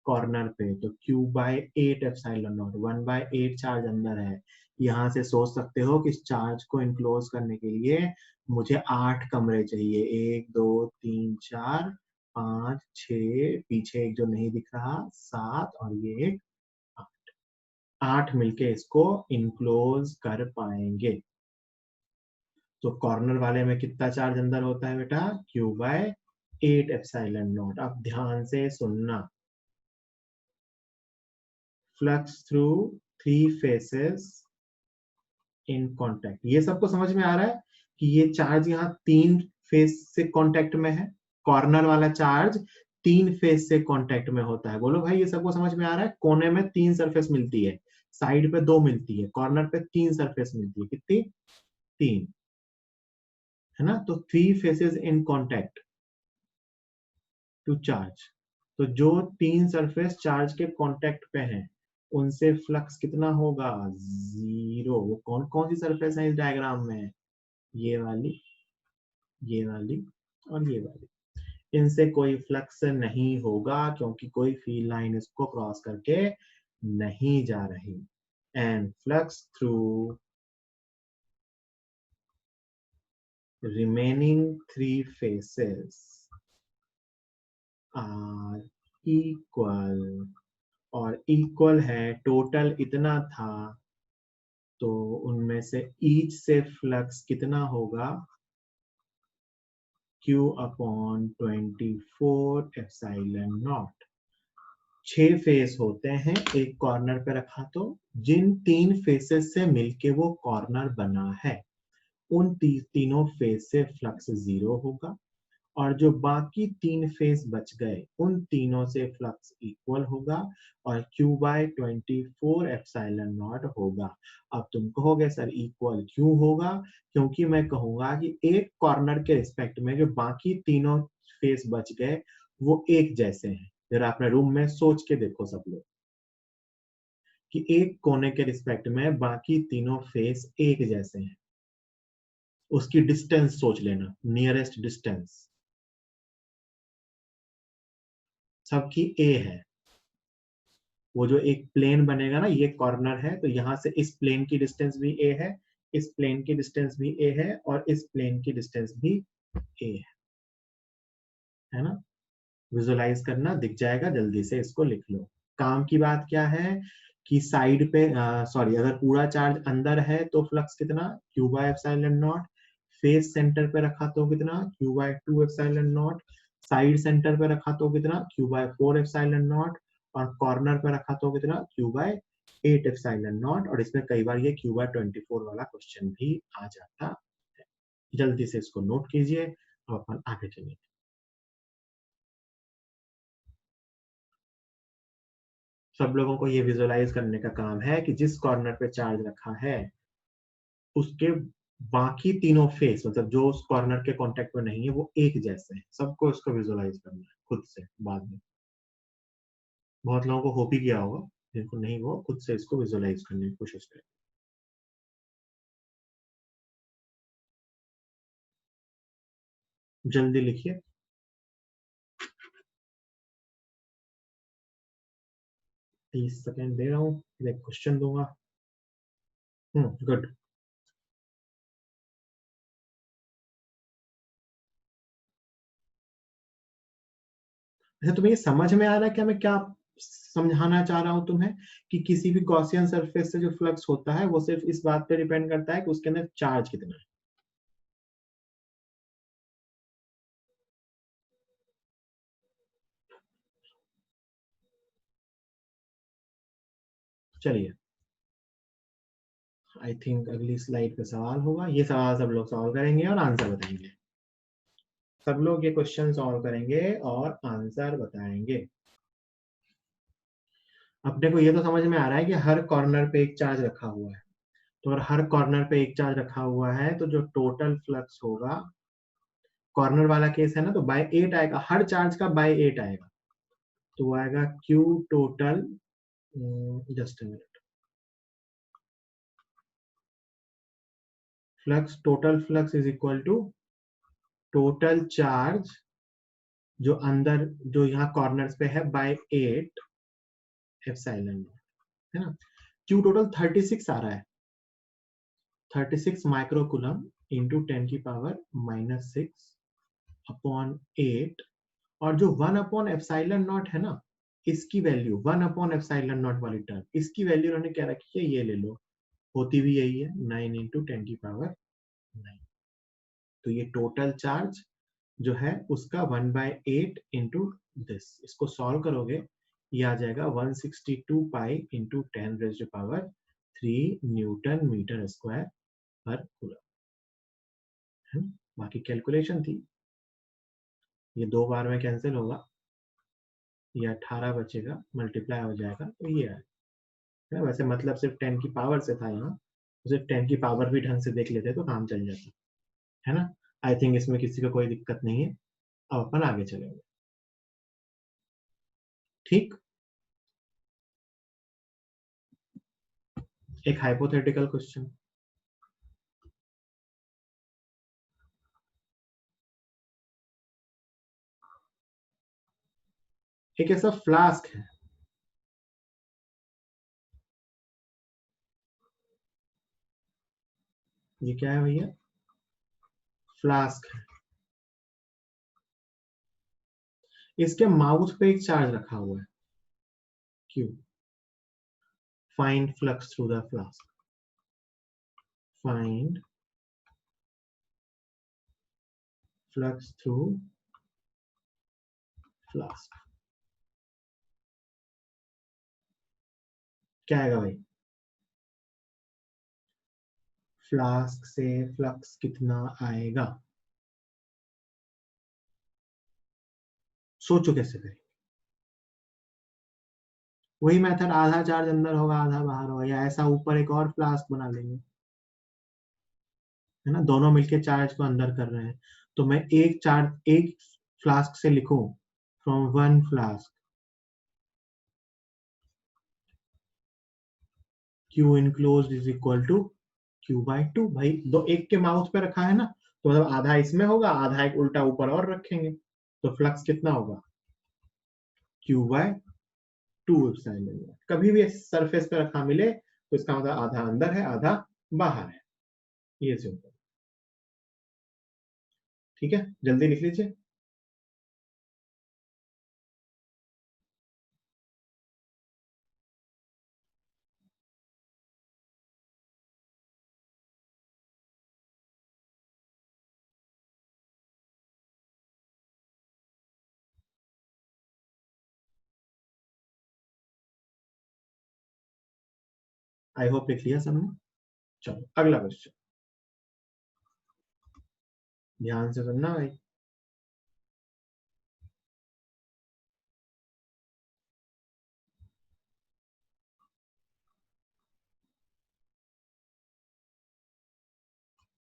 कॉर्नर पे, तो Q/8 एप्सिलॉन नॉट, 1/8 चार्ज अंदर है। यहाँ से सोच सकते हो कि इस चार्ज को इनक्लोज करने के लिए मुझे 8 कमरे चाहिए, 1 2 3 4 5 6, पीछे एक जो नहीं दिख रहा 7, और ये एक 8। 8 मिलके इसको इनक्लोज कर पाएंगे। तो कॉर्नर वाले में कितना चार्ज अंदर होता है बेटा, Q/8 एप्सिलॉन नॉट। अब ध्यान से सुनना, flux through 3 faces in contact. ये सबको समझ में आ रहा है कि ये चार्ज यहाँ 3 फेस से कांटेक्ट में है, कॉर्नर वाला चार्ज 3 फेस से कांटेक्ट में होता है। बोलो भाई, ये सबको समझ में आ रहा है? कोने में 3 सरफेस मिलती है, साइड पे 2 मिलती है, कॉर्नर पे 3 सरफेस मिलती है। कितनी? 3, है ना? तो 3 faces in contact to charge. तो जो 3 सरफेस चार्ज के कांटेक्ट पे हैं, उनसे फ्लक्स कितना होगा? 0। वो कौन कौन सी सरफेस है इस डायग्राम में? ये वाली, ये वाली और ये वाली। इनसे कोई फ्लक्स नहीं होगा क्योंकि कोई फील्ड लाइन इसको क्रॉस करके नहीं जा रही। And flux through remaining 3 faces are equal, और इक्वल है, टोटल इतना था, तो उनमें से ईच से फ्लक्स कितना होगा? Q/24 epsilon not. 6 फेस होते हैं एक कॉर्नर पे रखा, तो जिन 3 फेसेस से मिलके वो कॉर्नर बना है, उन तीनों फेस से फ्लक्स 0 होगा, और जो बाकी 3 फेस बच गए उन तीनों से फ्लक्स इक्वल होगा, और Q/24 एप्सिलॉन नॉट होगा। अब तुम कहोगे सर इक्वल क्यों होगा? क्योंकि मैं कहूंगा कि एक कॉर्नर के रिस्पेक्ट में जो बाकी तीनों फेस बच गए वो एक जैसे हैं। जरा अपने रूम में सोच के देखो सब लोग कि एक कोने के रिस्पेक्ट में बाकी तीनों फेस एक जैसे हैं। उसकी डिस्टेंस सोच लेना, नियरेस्ट डिस्टेंस सबकी ए है। वो जो एक प्लेन बनेगा ना, ये कॉर्नर है, तो यहाँ से इस प्लेन की डिस्टेंस भी ए है, इस प्लेन की डिस्टेंस भी ए है, और इस प्लेन की डिस्टेंस भी ए है ना? विजुलाइज करना, दिख जाएगा, जल्दी से इसको लिख लो। काम की बात क्या है कि साइड पे, सॉरी, अगर पूरा चार्ज अंदर है तो फ्लक्स कितना? Q/एप्सिलॉन नॉट। फेस सेंटर पे रखा तो कितना? Q/2 epsilon not. Side centre पे रखा तो कितना? Q/4 epsilon naught. और कॉर्नर पे रखा तो कितना? Q/8 epsilon naught. और इसमें कई बार ये Q/24 वाला क्वेश्चन भी आ जाता है। जल्दी से इसको नोट कीजिए, अब अपन आगे चलिए। सब लोगों को ये विजुअलाइज करने का काम है कि जिस कॉर्नर पे चार्ज रखा है उसके बाकी तीनों फेस, मतलब जो उस कॉर्नर के कांटेक्ट में नहीं है, वो एक जैसे हैं। सबको इसको विजुअलाइज करना है खुद से बाद में। बहुत लोगों को हो भी गया होगा, जिनको नहीं हो खुद से इसको विजुअलाइज करने की कोशिश करें। जल्दी लिखिए। 30 सेकेंड दे रहा हूँ, फिर एक क्वेश्चन दूंगा। गुड। अच्छा, तुम्हें ये समझ में आ रहा है क्या मैं क्या समझाना चाह रहा हूं तुम्हें? कि किसी भी गॉसियन सरफेस से जो फ्लक्स होता है वो सिर्फ इस बात पे डिपेंड करता है कि उसके अंदर चार्ज कितना है। चलिए, आई थिंक अगली स्लाइड पे सवाल होगा। ये सवाल सब लोग सॉल्व करेंगे और आंसर बताएंगे। सब लोग ये क्वेश्चन सॉल्व करेंगे और आंसर बताएंगे। अपने को ये तो समझ में आ रहा है कि हर कॉर्नर पे एक चार्ज रखा हुआ है, तो अगर हर कॉर्नर पे एक चार्ज रखा हुआ है तो जो टोटल फ्लक्स होगा, कॉर्नर वाला केस है ना, तो बाय 8 आएगा, हर चार्ज का बाय 8 आएगा, तो वो आएगा Q total, just a minute, flux, total flux is equal to total charge जो अंदर, जो यहाँ कॉर्नर्स पे है, बाय 8 एप्सिलॉन नॉट, है ना। Q टोटल 36 आ रहा है, 36 माइक्रोकूलम इंटू 10 की पावर -6 अपॉन 8, और जो 1 अपॉन एप्सिलॉन नॉट है ना, इसकी वैल्यू 1 अपॉन एप्सिलॉन नॉट वाली टर्म, इसकी वैल्यू उन्होंने क्या रखी है, ये ले लो, होती भी यही है, 9 इंटू 10 की पावर 9। तो ये टोटल चार्ज जो है उसका 1/8 इंटू दिस, इसको सॉल्व करोगे ये आ जाएगा 162 pi into 10 raise to power 3 newton metre square पर कूलम, है ना। बाकी कैलकुलेशन थी, ये 2 बार में कैंसिल होगा, ये 18 बचेगा, मल्टीप्लाई हो जाएगा, तो ये है। वैसे मतलब सिर्फ 10 की पावर से था यहाँ, सिर्फ 10 की पावर भी ढंग से देख लेते तो काम चल जाता, है ना। आई थिंक इसमें किसी को कोई दिक्कत नहीं है, अब अपन आगे चलेंगे। ठीक, एक हाइपोथेटिकल क्वेश्चन, एक ऐसा फ्लास्क है, ये क्या है भैया, फ्लास्क है, इसके माउथ पे एक चार्ज रखा हुआ है Q, find flux through the flask, find flux through flask, क्या आएगा भाई, फ्लास्क से फ्लक्स कितना आएगा, सोचो कैसे करें। वही मेथड, आधा चार्ज अंदर होगा आधा बाहर होगा, या ऐसा ऊपर एक और फ्लास्क बना लेंगे, है ना, दोनों मिलके चार्ज को अंदर कर रहे हैं, तो मैं एक चार्ज एक फ्लास्क से लिखूं, from one flask Q enclosed is equal to Q/2, भाई दो एक के माउथ पे रखा है ना, तो मतलब आधा इसमें होगा, आधा एक उल्टा ऊपर और रखेंगे, तो फ्लक्स कितना होगा, Q/2 एप्सिलॉन। कभी भी सरफेस पे रखा मिले तो इसका मतलब आधा अंदर है आधा बाहर है, ये सिंपल। ठीक है, जल्दी लिख लीजिए। आई होप लिख लिया सबने। चलो अगला क्वेश्चन, ध्यान से सुनना भाई।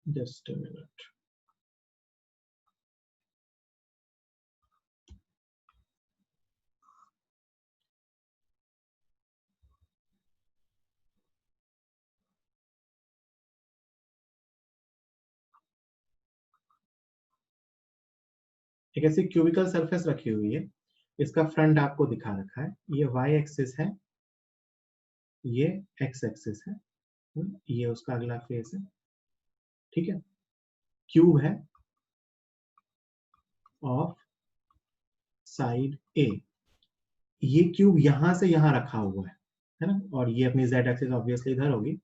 जस्ट अ मिनट, एक ऐसी क्यूबिकल सरफेस रखी हुई है, इसका फ्रंट आपको दिखा रखा है, ये वाई एक्सिस है, ये एक्स एक्सिस है, ये उसका अगला फेस है, ठीक है। क्यूब है ऑफ साइड ए, ये क्यूब यहां से यहां रखा हुआ है ना, और ये अपनी जेड एक्सिस ऑब्वियसली इधर होगी,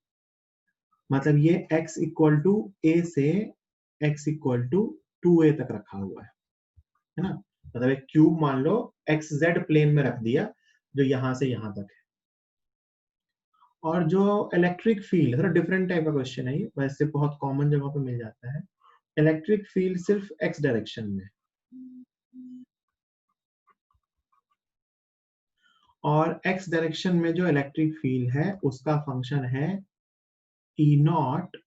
मतलब ये x इक्वल टू ए से x इक्वल टू 2a तक रखा हुआ है ना, मतलब एक क्यूब मान लो एक्स जेड प्लेन में रख दिया जो यहां से यहां तक है, और जो इलेक्ट्रिक फील्ड, थोड़ा डिफरेंट टाइप का क्वेश्चन है ये, वैसे बहुत कॉमन जगह पे मिल जाता है, इलेक्ट्रिक फील्ड सिर्फ एक्स डायरेक्शन में, और एक्स डायरेक्शन में जो इलेक्ट्रिक फील्ड है उसका फंक्शन है E naught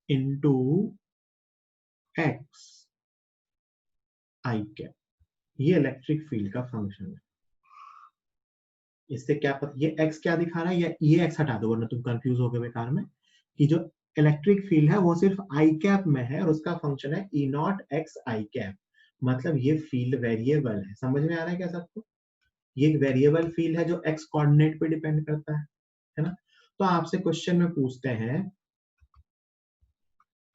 into X I cap. ये इलेक्ट्रिक फील्ड का फंक्शन है। इससे क्या पता ये एक्स क्या दिखा रहा है, या ये एक्स हटा दो वरना तुम कंफ्यूज हो गए बेकार में, कि जो इलेक्ट्रिक फील्ड है वो सिर्फ आई कैप में है और उसका फंक्शन है E not x I cap. मतलब ये फील्ड वेरिएबल है। समझ में आ रहा है क्या सबको? ये एक वेरिएबल फील्ड है जो एक्स कोऑर्डिनेट पे डिपेंड करता है ना। तो आपसे क्वेश्चन में पूछते हैं,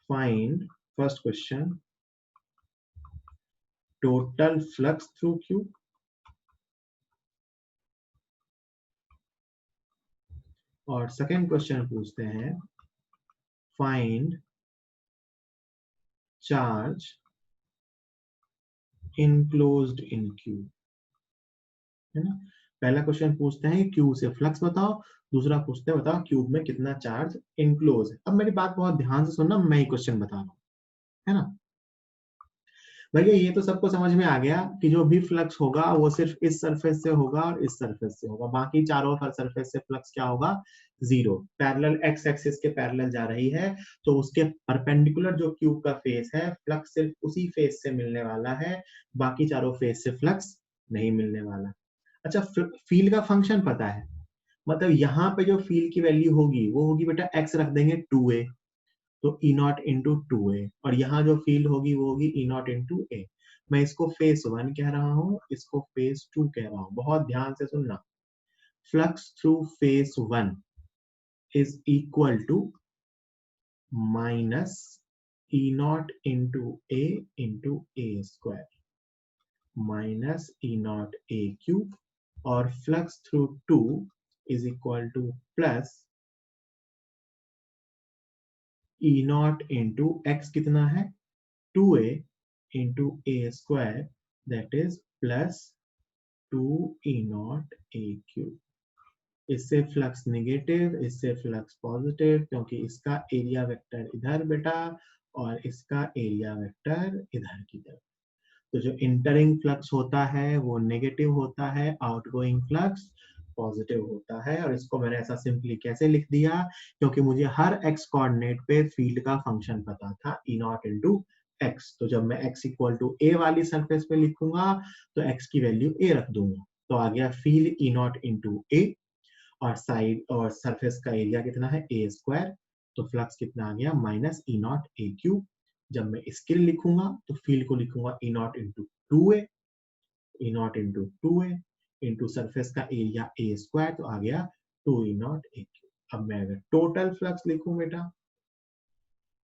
find, first question, total flux through Q. और सेकेंड क्वेश्चन पूछते हैं, फाइंड चार्ज इनक्लोज्ड इन क्यू, है ना। पहला क्वेश्चन पूछते हैं क्यू से फ्लक्स बताओ, दूसरा पूछते हैं बताओ क्यूब में कितना चार्ज इनक्लोज है। अब मेरी बात बहुत ध्यान से सुनना, मैं ही क्वेश्चन बता रहा हूँ, है ना। भैया ये तो सबको समझ में आ गया कि जो भी फ्लक्स होगा वो सिर्फ इस सरफेस से होगा और इस सरफेस से होगा, बाकी चारों सरफेस से फ्लक्स क्या होगा, जीरो। पैरेलल एक्स एक्सिस के पैरेलल जा रही है तो उसके परपेंडिकुलर जो क्यूब का फेस है, फ्लक्स सिर्फ उसी फेस से मिलने वाला है, बाकी चारों फेस से फ्लक्स नहीं मिलने वाला। अच्छा, फील्ड का फंक्शन पता है, मतलब यहाँ पे जो फील्ड की वैल्यू होगी वो होगी बेटा, एक्स रख देंगे 2a, तो ई नॉट इंटू टू ए, और यहाँ जो फील्ड होगी वो होगी ई नॉट इंटू ए। मैं इसको फेस 1 कह रहा हूँ, इसको फेस 2 कह रहा हूँ, बहुत ध्यान से सुनना। Flux through face 1 is equal to minus E naught into A square minus E naught A cube, और flux through 2 is equal to plus E naught into X कितना है 2a into A square, that is plus 2 E naught A cube. इससे फ्लक्स निगेटिव, इससे फ्लक्स पॉजिटिव, क्योंकि इसका एरिया वेक्टर इधर बेटा और इसका एरिया वेक्टर इधर की तरफ। तो जो इंटरिंग फ्लक्स होता है वो नेगेटिव होता है, आउटगोइंग फ्लक्स पॉजिटिव होता है। और इसको मैंने ऐसा सिंपली कैसे लिख दिया, क्योंकि मुझे हर एक्स कोऑर्डिनेट पे फील्ड का फंक्शन पता था, ई नॉट इंटू एक्स। तो जब मैं x इक्वल टू ए वाली सरफेस पे लिखूंगा तो x की वैल्यू a रख दूंगा, तो आ गया फील्ड ई नॉट इंटू ए, और साइड और सरफेस का एरिया कितना है ए स्क्वायर, तो फ्लक्स कितना आ गया minus E naught A cube. जब मैं इसके लिए लिखूंगा तो फील्ड को लिखूंगा E naught into two A, E naught into two A into surface का एरिया ए स्क्वायर, तो आ गया 2 ई नॉट ए क्यूब। अब मैं अगर टोटल फ्लक्स लिखूं बेटा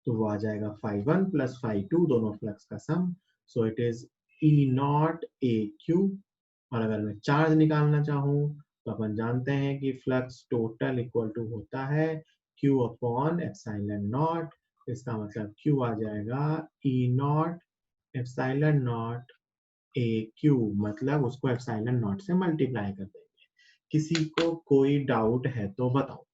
तो वो आ जाएगा φ1 प्लस φ2, दोनों फ्लक्स का sum, so it is E naught A cube. और अगर मैं चार्ज निकालना चाहूं तो अपन जानते हैं कि फ्लक्स टोटल इक्वल टू होता है Q अपॉन एप्सिलॉन नॉट। इसका मतलब Q आ जाएगा E naught epsilon naught A cube, मतलब उसको एप्सिलॉन नॉट से मल्टीप्लाई कर देंगे। किसी को कोई डाउट है तो बताओ।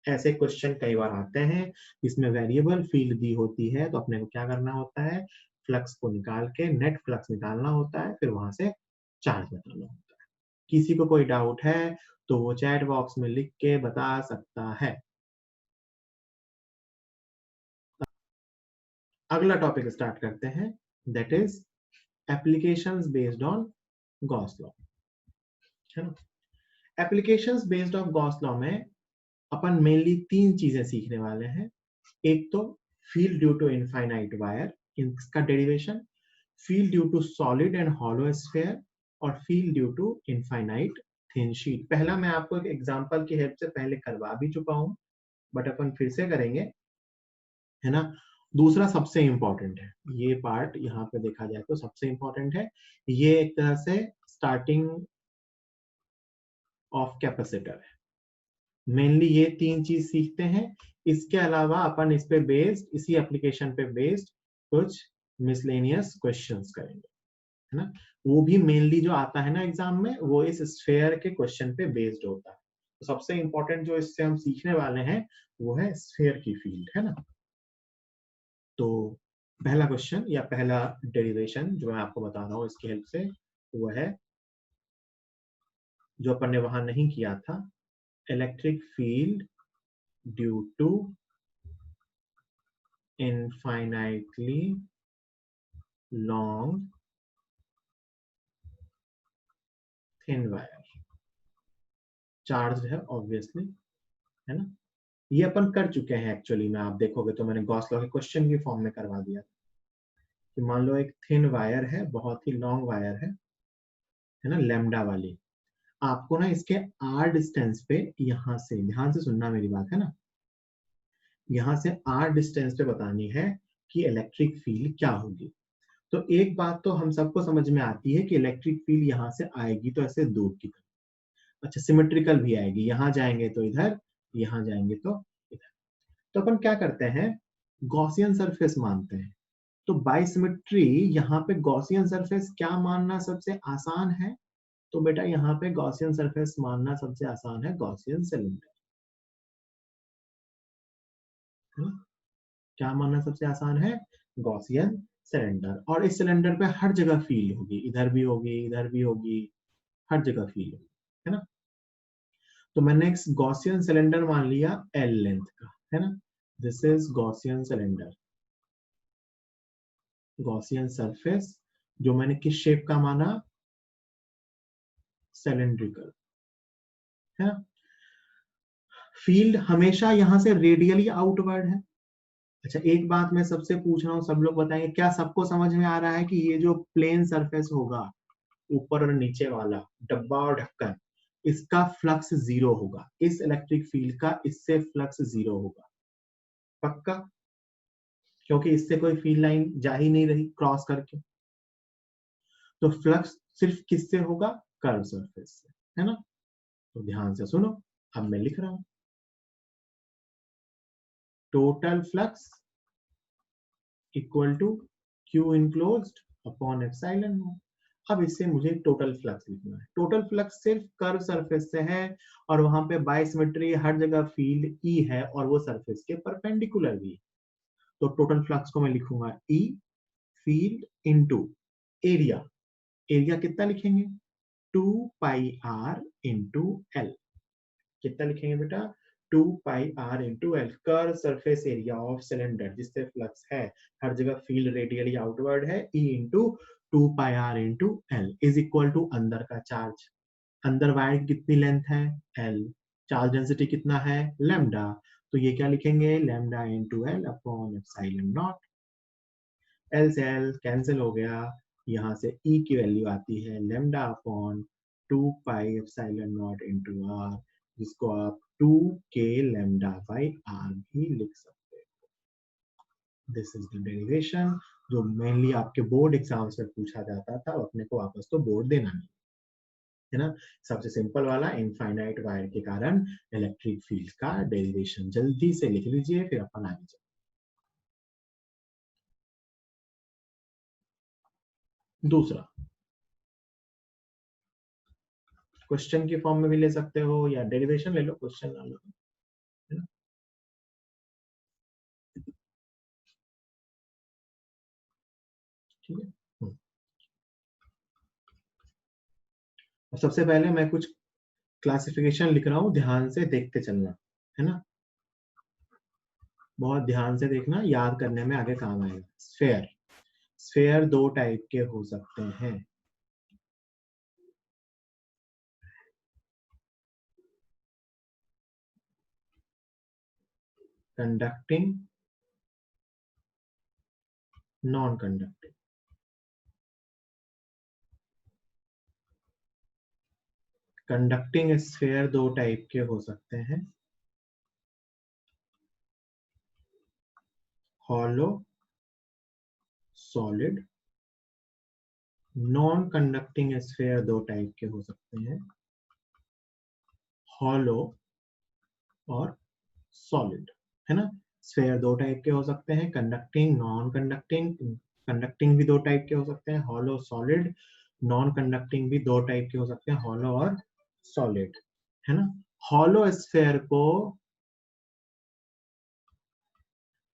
ऐसे क्वेश्चन कई बार आते हैं, इसमें वेरिएबल फील्ड दी होती है तो अपने को क्या करना होता है, फ्लक्स को निकाल के नेट फ्लक्स निकालना होता है, फिर वहां से चार्ज बताना होता है। किसी को कोई डाउट है तो वो चैट बॉक्स में लिख के बता सकता है। अगला टॉपिक स्टार्ट करते हैं, that is applications based on Gauss law, है ना। Applications based on Gauss law में अपन मेनली तीन चीजें सीखने वाले हैं। एक तो field due to infinite wire, इसका derivation, field due to solid and hollow sphere, और field due to infinite thin sheet. पहला मैं आपको एक एग्जांपल की हेल्प से पहले करवा भी चुका हूं, बट अपन फिर से करेंगे, है ना। दूसरा सबसे इंपॉर्टेंट है, ये पार्ट यहाँ पे देखा जाए तो सबसे इंपॉर्टेंट है। ये एक तरह से स्टार्टिंग ऑफ कैपेसिटर है। मेनली ये तीन चीज सीखते हैं। इसके अलावा अपन इस पे बेस्ड, इसी एप्लीकेशन पे बेस्ड कुछ मिसलेनियस क्वेश्चंस करेंगे, है ना। वो भी मेनली जो आता है ना एग्जाम में, वो इस स्फेयर के क्वेश्चन पे बेस्ड होता है। तो सबसे इंपॉर्टेंट जो इससे हम सीखने वाले हैं वो है स्फेयर की फील्ड, है ना। तो पहला क्वेश्चन या पहला डेरिवेशन जो मैं आपको बता रहा हूं इसकी हेल्प से, वो है जो अपन ने वहां नहीं किया था, electric field due to infinitely long thin wire, charge है ऑब्वियसली, है ना। ये अपन कर चुके हैं एक्चुअली में, आप देखोगे तो मैंने गॉस लॉ के क्वेश्चन की फॉर्म में करवा दिया कि मान लो एक थिन वायर है, बहुत ही लॉन्ग वायर है ना, लैम्डा वाली। आपको ना इसके आर डिस्टेंस पे, यहां से ध्यान से सुनना मेरी बात, है ना, यहां से आर डिस्टेंस पे बतानी है कि इलेक्ट्रिक फील्ड क्या होगी। तो एक बात तो हम सबको समझ में आती है कि इलेक्ट्रिक फील्ड यहां से आएगी तो ऐसे दूर की तरफ, अच्छा सिमेट्रिकल भी आएगी, यहां जाएंगे तो इधर, यहां जाएंगे तो इधर। तो अपन क्या करते हैं, गॉसियन सरफेस मानते हैं। तो बाय सिमेट्री यहाँ पे गॉसियन सरफेस क्या मानना सबसे आसान है, तो बेटा यहाँ पे गॉसियन सरफेस मानना सबसे आसान है गॉसियन सिलेंडर, है ना। क्या मानना सबसे आसान है, गॉसियन सिलेंडर। और इस सिलेंडर पे हर जगह फील्ड होगी, इधर भी होगी, इधर भी होगी, हर जगह फील्ड होगी, है ना। तो मैंने एक गॉसियन सिलेंडर मान लिया एल लेंथ का, है ना, this is Gaussian cylinder, Gaussian surface जो मैंने किस शेप का माना, सिलेंड्रिकल, है ना। फील्ड हमेशा यहां से रेडियली आउटवर्ड है। अच्छा एक बात मैं सबसे पूछ रहा हूँ, सब लोग बताएंगे, क्या सबको समझ में आ रहा है कि ये जो प्लेन सरफेस होगा, ऊपर और नीचे वाला डब्बा और ढक्कन, इसका फ्लक्स जीरो होगा, इस इलेक्ट्रिक फील्ड का इससे फ्लक्स जीरो होगा, पक्का, क्योंकि इससे कोई फील्ड लाइन जा ही नहीं रही क्रॉस करके। तो फ्लक्स सिर्फ किससे होगा, कर्व सरफेस से, है ना। तो ध्यान से सुनो, अब मैं लिख रहा हूं, total flux equal to Q enclosed upon epsilon naught. अब इससे मुझे टोटल फ्लक्स लिखना है, टोटल फ्लक्स सिर्फ कर्व सरफेस से है, और वहां पे बाय सिमेट्री हर जगह फील्ड ई है और वो सरफेस के परपेंडिकुलर भी है। तो टोटल फ्लक्स को मैं लिखूंगा ई फील्ड इनटू एरिया, एरिया कितना लिखेंगे, 2 पाई आर इंटू एल, कितना लिखेंगे बेटा, 2 pi R into L, curve surface area of cylinder जिससे फ्लक्स है, हर जगह फील्ड रेडियली आउटवर्ड है, E into 2 pi R into L is equal to अंदर का चार्ज, अंदर वायर की कितनी लेंथ है, एल, चार्ज डेंसिटी कितना है, लैम्डा, तो ये क्या लिखेंगे, lambda into L upon epsilon naught, L से एल कैंसिल हो गया, यहाँ से ई की वैल्यू आती है lambda upon 2 pi epsilon naught into R, जिसको आप 2 के लैम्डा बाई आर भी लिख सकते हैं। दिस इज द डेरिवेशन जो मेनली आपके बोर्ड एग्जाम्स में पूछा जाता था, अपने को वापस तो बोर्ड देना नहीं, है ना। सबसे सिंपल वाला इनफाइनाइट वायर के कारण इलेक्ट्रिक फील्ड का डेरिवेशन, जल्दी से लिख लीजिए फिर अपन आगे चलते। दूसरा क्वेश्चन की फॉर्म में भी ले सकते हो या डेरिवेशन ले लो, क्वेश्चन ना लो, है ना। ठीक है। सबसे पहले मैं कुछ क्लासिफिकेशन लिख रहा हूं, ध्यान से देखते चलना, है ना, बहुत ध्यान से देखना, याद करने में आगे काम आएगा। स्फेयर, स्फेयर दो टाइप के हो सकते हैं, conducting, non conducting. Conducting sphere दो टाइप के हो सकते हैं, hollow, solid. Non conducting sphere दो टाइप के हो सकते हैं, हॉलो और सॉलिड, है ना। स्फेयर दो टाइप के हो सकते हैं, कंडक्टिंग, नॉन कंडक्टिंग। कंडक्टिंग भी दो टाइप के हो सकते हैं, हॉलो, सॉलिड। नॉन कंडक्टिंग भी दो टाइप के हो सकते हैं, हॉलो और सॉलिड, है ना। हॉलो स्फेयर को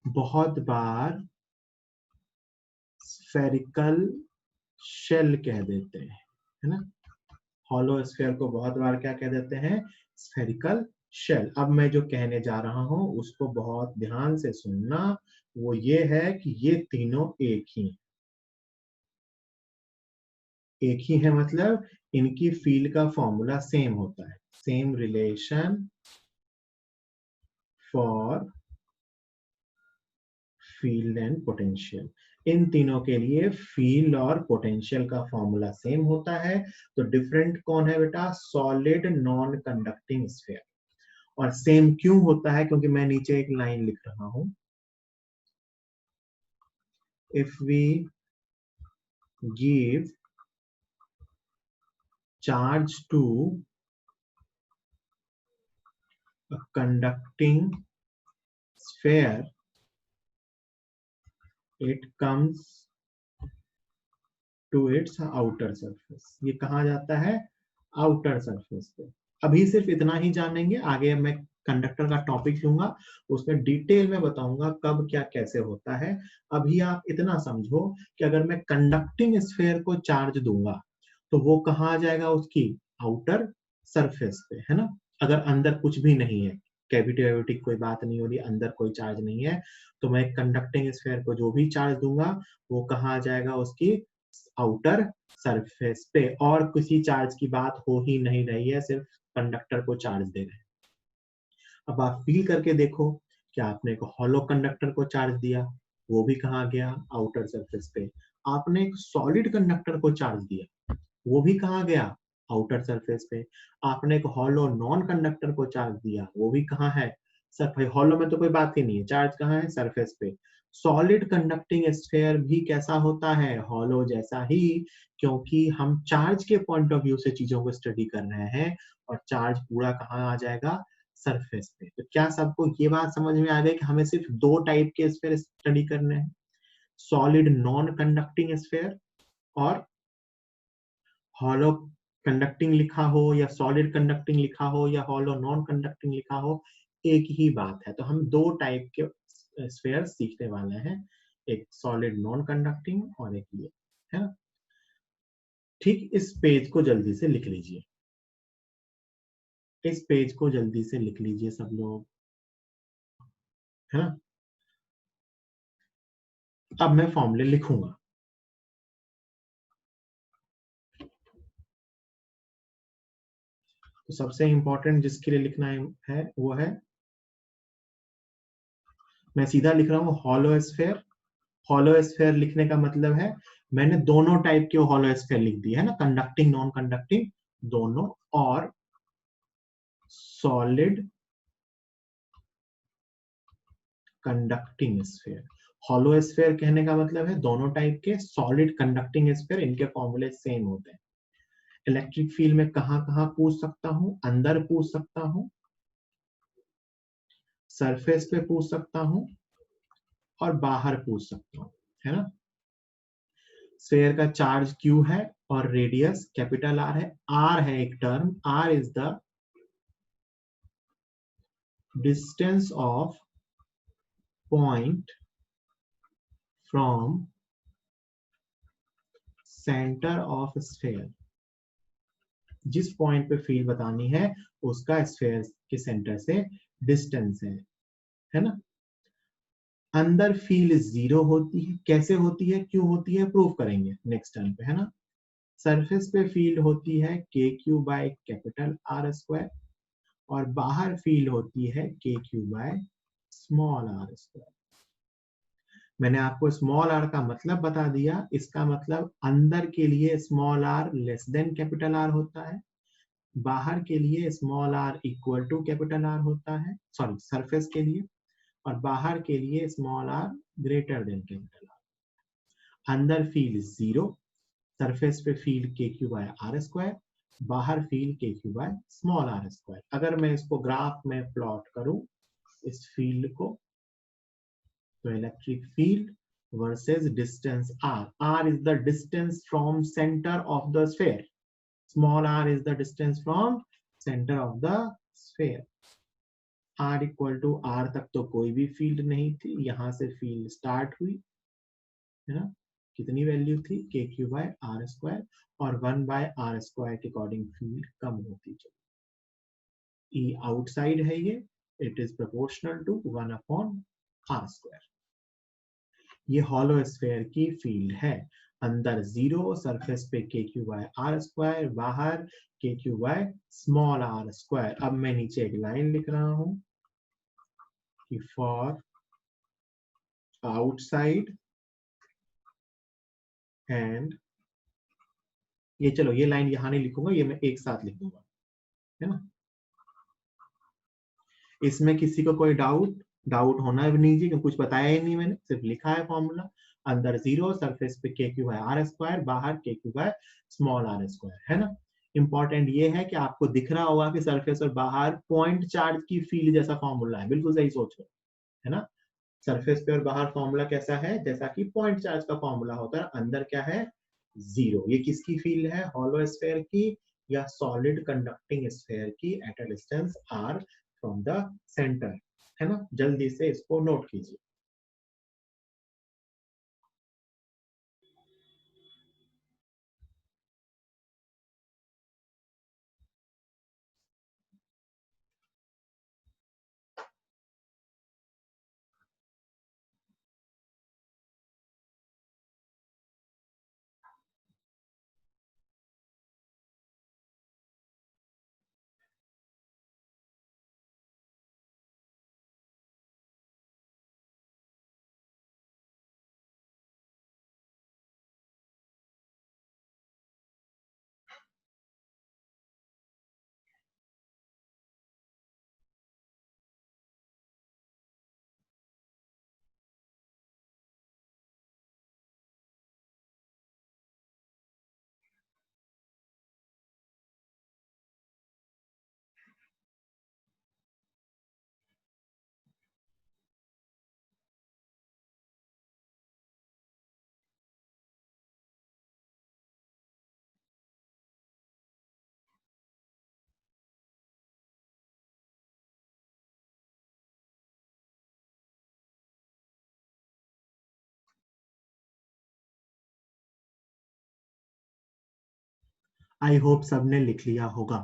बहुत बार स्फेरिकल शेल कह देते हैं, है ना। हॉलो स्फेयर को बहुत बार क्या कह देते हैं, स्फेरिकल शेल। अब मैं जो कहने जा रहा हूं उसको बहुत ध्यान से सुनना, वो ये है कि ये तीनों एक ही हैं। एक ही है मतलब इनकी फील्ड का फॉर्मूला सेम होता है, same relation for field and potential. इन तीनों के लिए फील्ड और पोटेंशियल का फॉर्मूला सेम होता है। तो डिफरेंट कौन है बेटा, सॉलिड नॉन कंडक्टिंग स्फीयर। और सेम क्यों होता है, क्योंकि मैं नीचे एक लाइन लिख रहा हूं, if we give charge to a conducting sphere, it comes to its outer surface। ये कहा जाता है आउटर सरफेस पे। अभी सिर्फ इतना ही जानेंगे, आगे मैं कंडक्टर का टॉपिक लूंगा, उसमें डिटेल में बताऊंगा कब क्या कैसे होता है। अभी आप इतना समझो कि अगर मैं कंडक्टिंग स्फीयर को चार्ज दूंगा तो वो कहाँ आ जाएगा, उसकी आउटर सरफेस पे, है ना। अगर अंदर कुछ भी नहीं है, कैविटी वैविटी कोई बात नहीं हो रही, अंदर कोई चार्ज नहीं है, तो मैं कंडक्टिंग स्फीयर को जो भी चार्ज दूंगा वो कहाँ आ जाएगा, उसकी आउटर सरफेस पे। और किसी चार्ज की बात हो ही नहीं रही है, सिर्फ कंडक्टर को चार्ज दे रहे हैं। अब आप फील करके देखो कि आपने एक हॉलो कंडक्टर को चार्ज दिया, वो भी कहाँ गया, आउटर सरफेस पे। आपने एक सॉलिड कंडक्टर को चार्ज दिया, वो भी कहाँ गया, आउटर सरफेस पे। आपने एक हॉलो नॉन कंडक्टर को चार्ज दिया, वो भी कहाँ है, सरफेस। हॉलो में तो कोई बात ही नहीं है, चार्ज कहाँ है, सरफेस पे। सॉलिड कंडक्टिंग स्फीयर भी कैसा होता है, हॉलो जैसा ही, क्योंकि हम चार्ज के पॉइंट ऑफ व्यू से चीजों को स्टडी कर रहे हैं, और चार्ज पूरा कहाँ आ जाएगा, सरफेस पे। तो क्या सबको ये बात समझ में आ गई कि हमें सिर्फ दो टाइप के स्फीयर स्टडी करने हैं, सॉलिड नॉन कंडक्टिंग स्फीयर और हॉलो कंडक्टिंग लिखा हो या सॉलिड कंडक्टिंग लिखा हो या हॉलो नॉन कंडक्टिंग लिखा हो, एक ही बात है। तो हम दो टाइप के स्फीयर सीखने वाले हैं, एक सॉलिड नॉन कंडक्टिंग और एक ये, है ना। ठीक, इस पेज को जल्दी से लिख लीजिए, इस पेज को जल्दी से लिख लीजिए सब लोग, है ना। अब मैं फॉर्मूले लिखूंगा। तो सबसे इंपॉर्टेंट जिसके लिए लिखना है वो है, मैं सीधा लिख रहा हूँ हॉलो स्फीयर। हॉलो स्फीयर लिखने का मतलब है मैंने दोनों टाइप के हॉलो स्फीयर लिख दिए है ना, कंडक्टिंग नॉन कंडक्टिंग दोनों, और solid conducting sphere. Hollow sphere कहने का मतलब है दोनों टाइप के, सॉलिड कंडक्टिंग स्फीयर, इनके फॉर्मूले सेम होते हैं। इलेक्ट्रिक फील्ड में कहां कहां पूछ सकता हूं, अंदर पूछ सकता हूं, सरफेस पे पूछ सकता हूं, और बाहर पूछ सकता हूं, है ना। स्फीयर का चार्ज Q है और रेडियस कैपिटल R है। R है एक term, R is the distance of point from centre of sphere. जिस पॉइंट पे फील्ड बतानी है उसका स्फीयर के सेंटर से डिस्टेंस है ना। अंदर फील्ड जीरो होती है, कैसे होती है, क्यों होती है, प्रूव करेंगे नेक्स्ट टर्म पे, है ना। सरफेस पे फील्ड होती है K Q by capital R square, और बाहर फील्ड होती है K Q by small R square. मैंने आपको स्मॉल आर का मतलब बता दिया, इसका मतलब अंदर के लिए small R less than capital R होता है, बाहर के लिए small R equal to capital R होता है, सॉरी सरफेस के लिए, और बाहर के लिए small R greater than capital R. अंदर फील्ड जीरो, सरफेस पे field K Q by R square, बाहर field K Q by small R square. अगर मैं इसको ग्राफ में प्लॉट करूं इस फील्ड को, तो electric field versus distance r, r is the distance from center of the sphere, small r is the distance from center of the sphere। r equal to r तक तो कोई भी फील्ड नहीं थी, यहां से फील्ड स्टार्ट हुई, है ना, कितनी वैल्यू थी, के क्यू बाय आर स्क्वायर, और 1 बाय आर स्क्वायर के अकॉर्डिंग फील्ड कम होती चली। ई आउटसाइड है ये, it is proportional to 1 upon R square. ये हॉलो स्फेयर की फील्ड है। अंदर 0, सरफेस पे के क्यू बाय आर स्क्वायर, बाहर K Q by small R square. अब मैं नीचे एक लाइन लिख रहा हूं कि फॉर आउटसाइड एंड, ये चलो ये लाइन यहां नहीं लिखूंगा, ये मैं एक साथ लिख दूंगा, है ना। इसमें किसी को कोई डाउट होना भी नहीं चाहिए, क्योंकि कुछ बताया ही नहीं मैंने, सिर्फ लिखा है फॉर्मूला। अंदर 0, सरफेस पे के क्यू बाय आर स्क्वायर, बाहर K Q by small R square, है ना। इंपॉर्टेंट ये है कि आपको दिख रहा होगा कि सरफेस और बाहर पॉइंट चार्ज की फील्ड जैसा फॉर्मूला है, बिल्कुल सही सोच रहे हो, है ना। सरफेस पे और बाहर फॉर्मूला कैसा है, जैसा कि पॉइंट चार्ज का फॉर्मूला होता है। अंदर क्या है, 0। ये किसकी फील्ड है, हॉलो स्फेयर की या सॉलिड कंडक्टिंग स्फेयर की at a distance r from the centre, है ना। जल्दी से इसको नोट कीजिए। आई होप सबने लिख लिया होगा।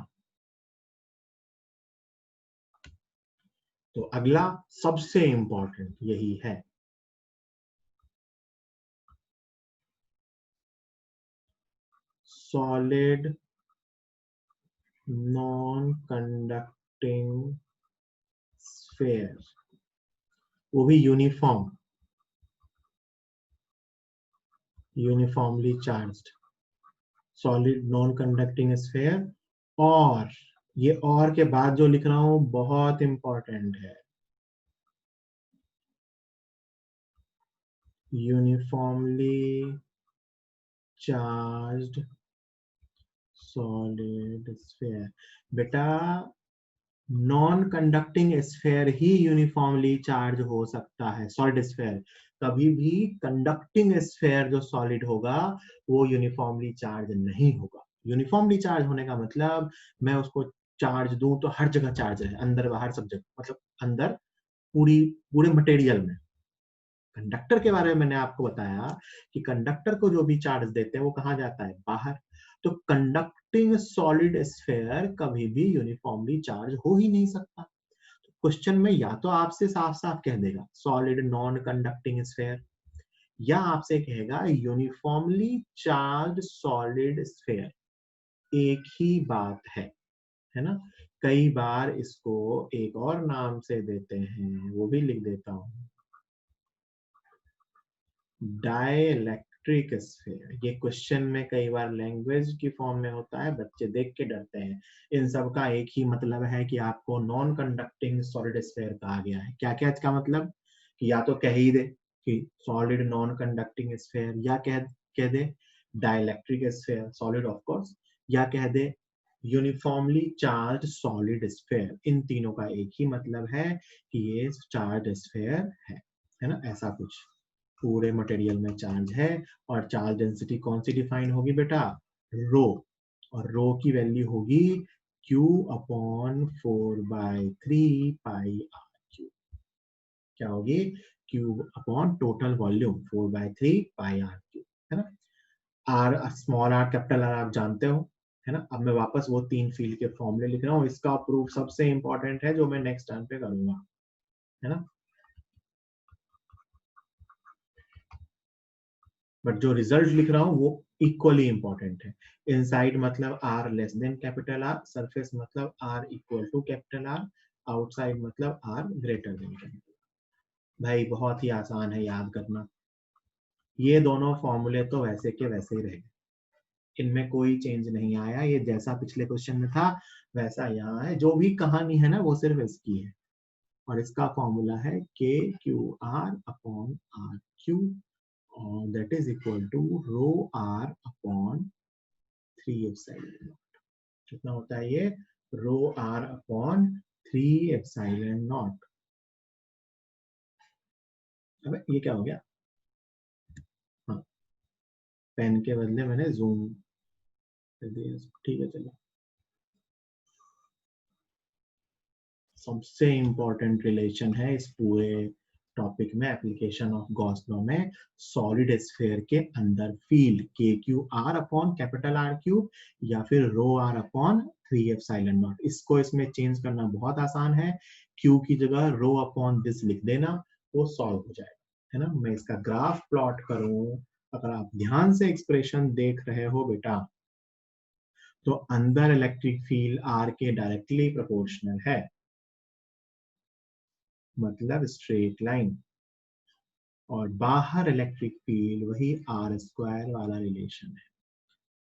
तो अगला सबसे इंपॉर्टेंट यही है, सॉलिड नॉन कंडक्टिंग स्फेयर, वो भी uniformly charged solid non conducting sphere. और ये और के बाद जो लिख रहा हूं बहुत इंपॉर्टेंट है, यूनिफॉर्मली चार्ज्ड सॉलिड स्फेयर। बेटा नॉन कंडक्टिंग स्फेयर ही यूनिफॉर्मली चार्ज हो सकता है, सॉलिड स्फेयर। कभी भी कंडक्टिंग स्फेयर जो सॉलिड होगा वो यूनिफॉर्मली चार्ज नहीं होगा। यूनिफॉर्मली चार्ज होने का मतलब मैं उसको चार्ज दूं तो हर जगह चार्ज है, अंदर बाहर सब जगह, मतलब अंदर पूरी पूरे मटेरियल में। कंडक्टर के बारे में मैंने आपको बताया कि कंडक्टर को जो भी चार्ज देते हैं वो कहाँ जाता है, बाहर। तो कंडक्टिंग सॉलिड स्फेयर कभी भी यूनिफॉर्मली चार्ज हो ही नहीं सकता। तो क्वेश्चन में या तो आपसे साफ साफ कह देगा सॉलिड नॉन कंडक्टिंग स्फेयर, या आपसे कहेगा यूनिफॉर्मली चार्ज सॉलिड स्फेयर। एक ही बात है ना। कई बार इसको एक और नाम से देते हैं, वो भी लिख देता हूं, डाइलेक्ट्रिक स्फीयर। ये क्वेश्चन में कई बार लैंग्वेज की फॉर्म में होता है, बच्चे देख के डरते हैं। इन सब का एक ही मतलब है कि आपको नॉन कंडक्टिंग सॉलिड स्फीयर कहा गया है। क्या क्या इसका मतलब, कि या तो कह ही दे कि सॉलिड नॉन कंडक्टिंग स्फीयर, या कह दे dielectric sphere solid of course, या कह दे यूनिफॉर्मली चार्ज सॉलिड स्फीयर। इन तीनों का एक ही मतलब है कि ये चार्ज स्फीयर है ना, ऐसा कुछ। पूरे मटेरियल में चार्ज है, और चार्ज डेंसिटी कौन सी डिफाइन होगी बेटा, रो। और रो की वैल्यू होगी Q upon 4/3 pi R cube. क्या होगी, Q upon total volume 4/3 pi R cube. है ना। R small R capital R आप जानते हो, है ना। अब मैं वापस वो 3 फील्ड के फॉर्मूले लिख रहा हूँ, इसका प्रूफ सबसे इंपॉर्टेंट है जो मैं नेक्स्ट टाइम पे करूंगा, है ना। बट जो रिजल्ट लिख रहा हूँ वो इक्वली इंपॉर्टेंट है। इनसाइड मतलब R less than capital R, surface मतलब R equal to capital R, outside मतलब आर ग्रेटर देन कैपिटल। भाई बहुत ही आसान है याद करना, ये दोनों फॉर्मूले तो वैसे के वैसे ही रहे, इनमें कोई चेंज नहीं आया, ये जैसा पिछले क्वेश्चन में था वैसा यहाँ है, जो भी कहानी है ना वो सिर्फ इसकी है। और इसका फॉर्मूला है K Q R upon R cube, और that is equal to rho R upon 3 epsilon. कितना होता है ये, rho R upon 3 epsilon naught. अबे ये क्या हो गया, हाँ पेन के बदले मैंने जूम कर दिया, ठीक है चलो। सबसे इंपॉर्टेंट रिलेशन है इस पूरे टॉपिक में, एप्लीकेशन ऑफ गॉस लॉ में, सॉलिड स्फीयर के अंदर field K Q R upon capital R cube या फिर रो आर अपॉन 3 एप्सिलॉन नॉट। इसको इसमें चेंज करना बहुत आसान है, क्यू की जगह रो अपॉन दिस लिख देना, वो सॉल्व हो जाएगा, है ना। मैं इसका ग्राफ प्लॉट करूं, अगर आप ध्यान से एक्सप्रेशन देख रहे हो बेटा, तो अंदर इलेक्ट्रिक फील्ड आर के डायरेक्टली प्रोपोर्शनल है, मतलब स्ट्रेट लाइन, और बाहर इलेक्ट्रिक फील्ड वही आर स्क्वायर वाला रिलेशन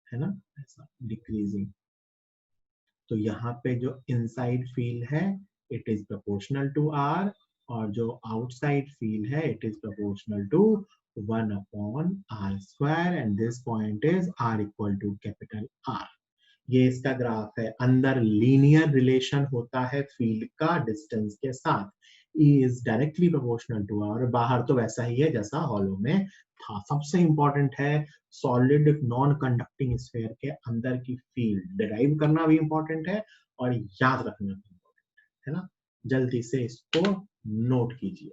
है ना, ऐसा डिक्रीजिंग। तो यहाँ पे जो इनसाइड फील्ड है it is proportional to R, और जो आउटसाइड फील्ड है it is proportional to 1 upon R square, and this point is R equal to capital R. ये इसका ग्राफ है, अंदर लीनियर रिलेशन होता है फील्ड का डिस्टेंस के साथ, E is directly proportional to R, बाहर तो वैसा ही है जैसा हॉलो में था। सबसे इंपॉर्टेंट है सॉलिड नॉन कंडक्टिंग स्फीयर के अंदर की फील्ड डिराइव करना भी इंपॉर्टेंट है और याद रखना भी इंपॉर्टेंट है ना। जल्दी से इसको नोट कीजिए।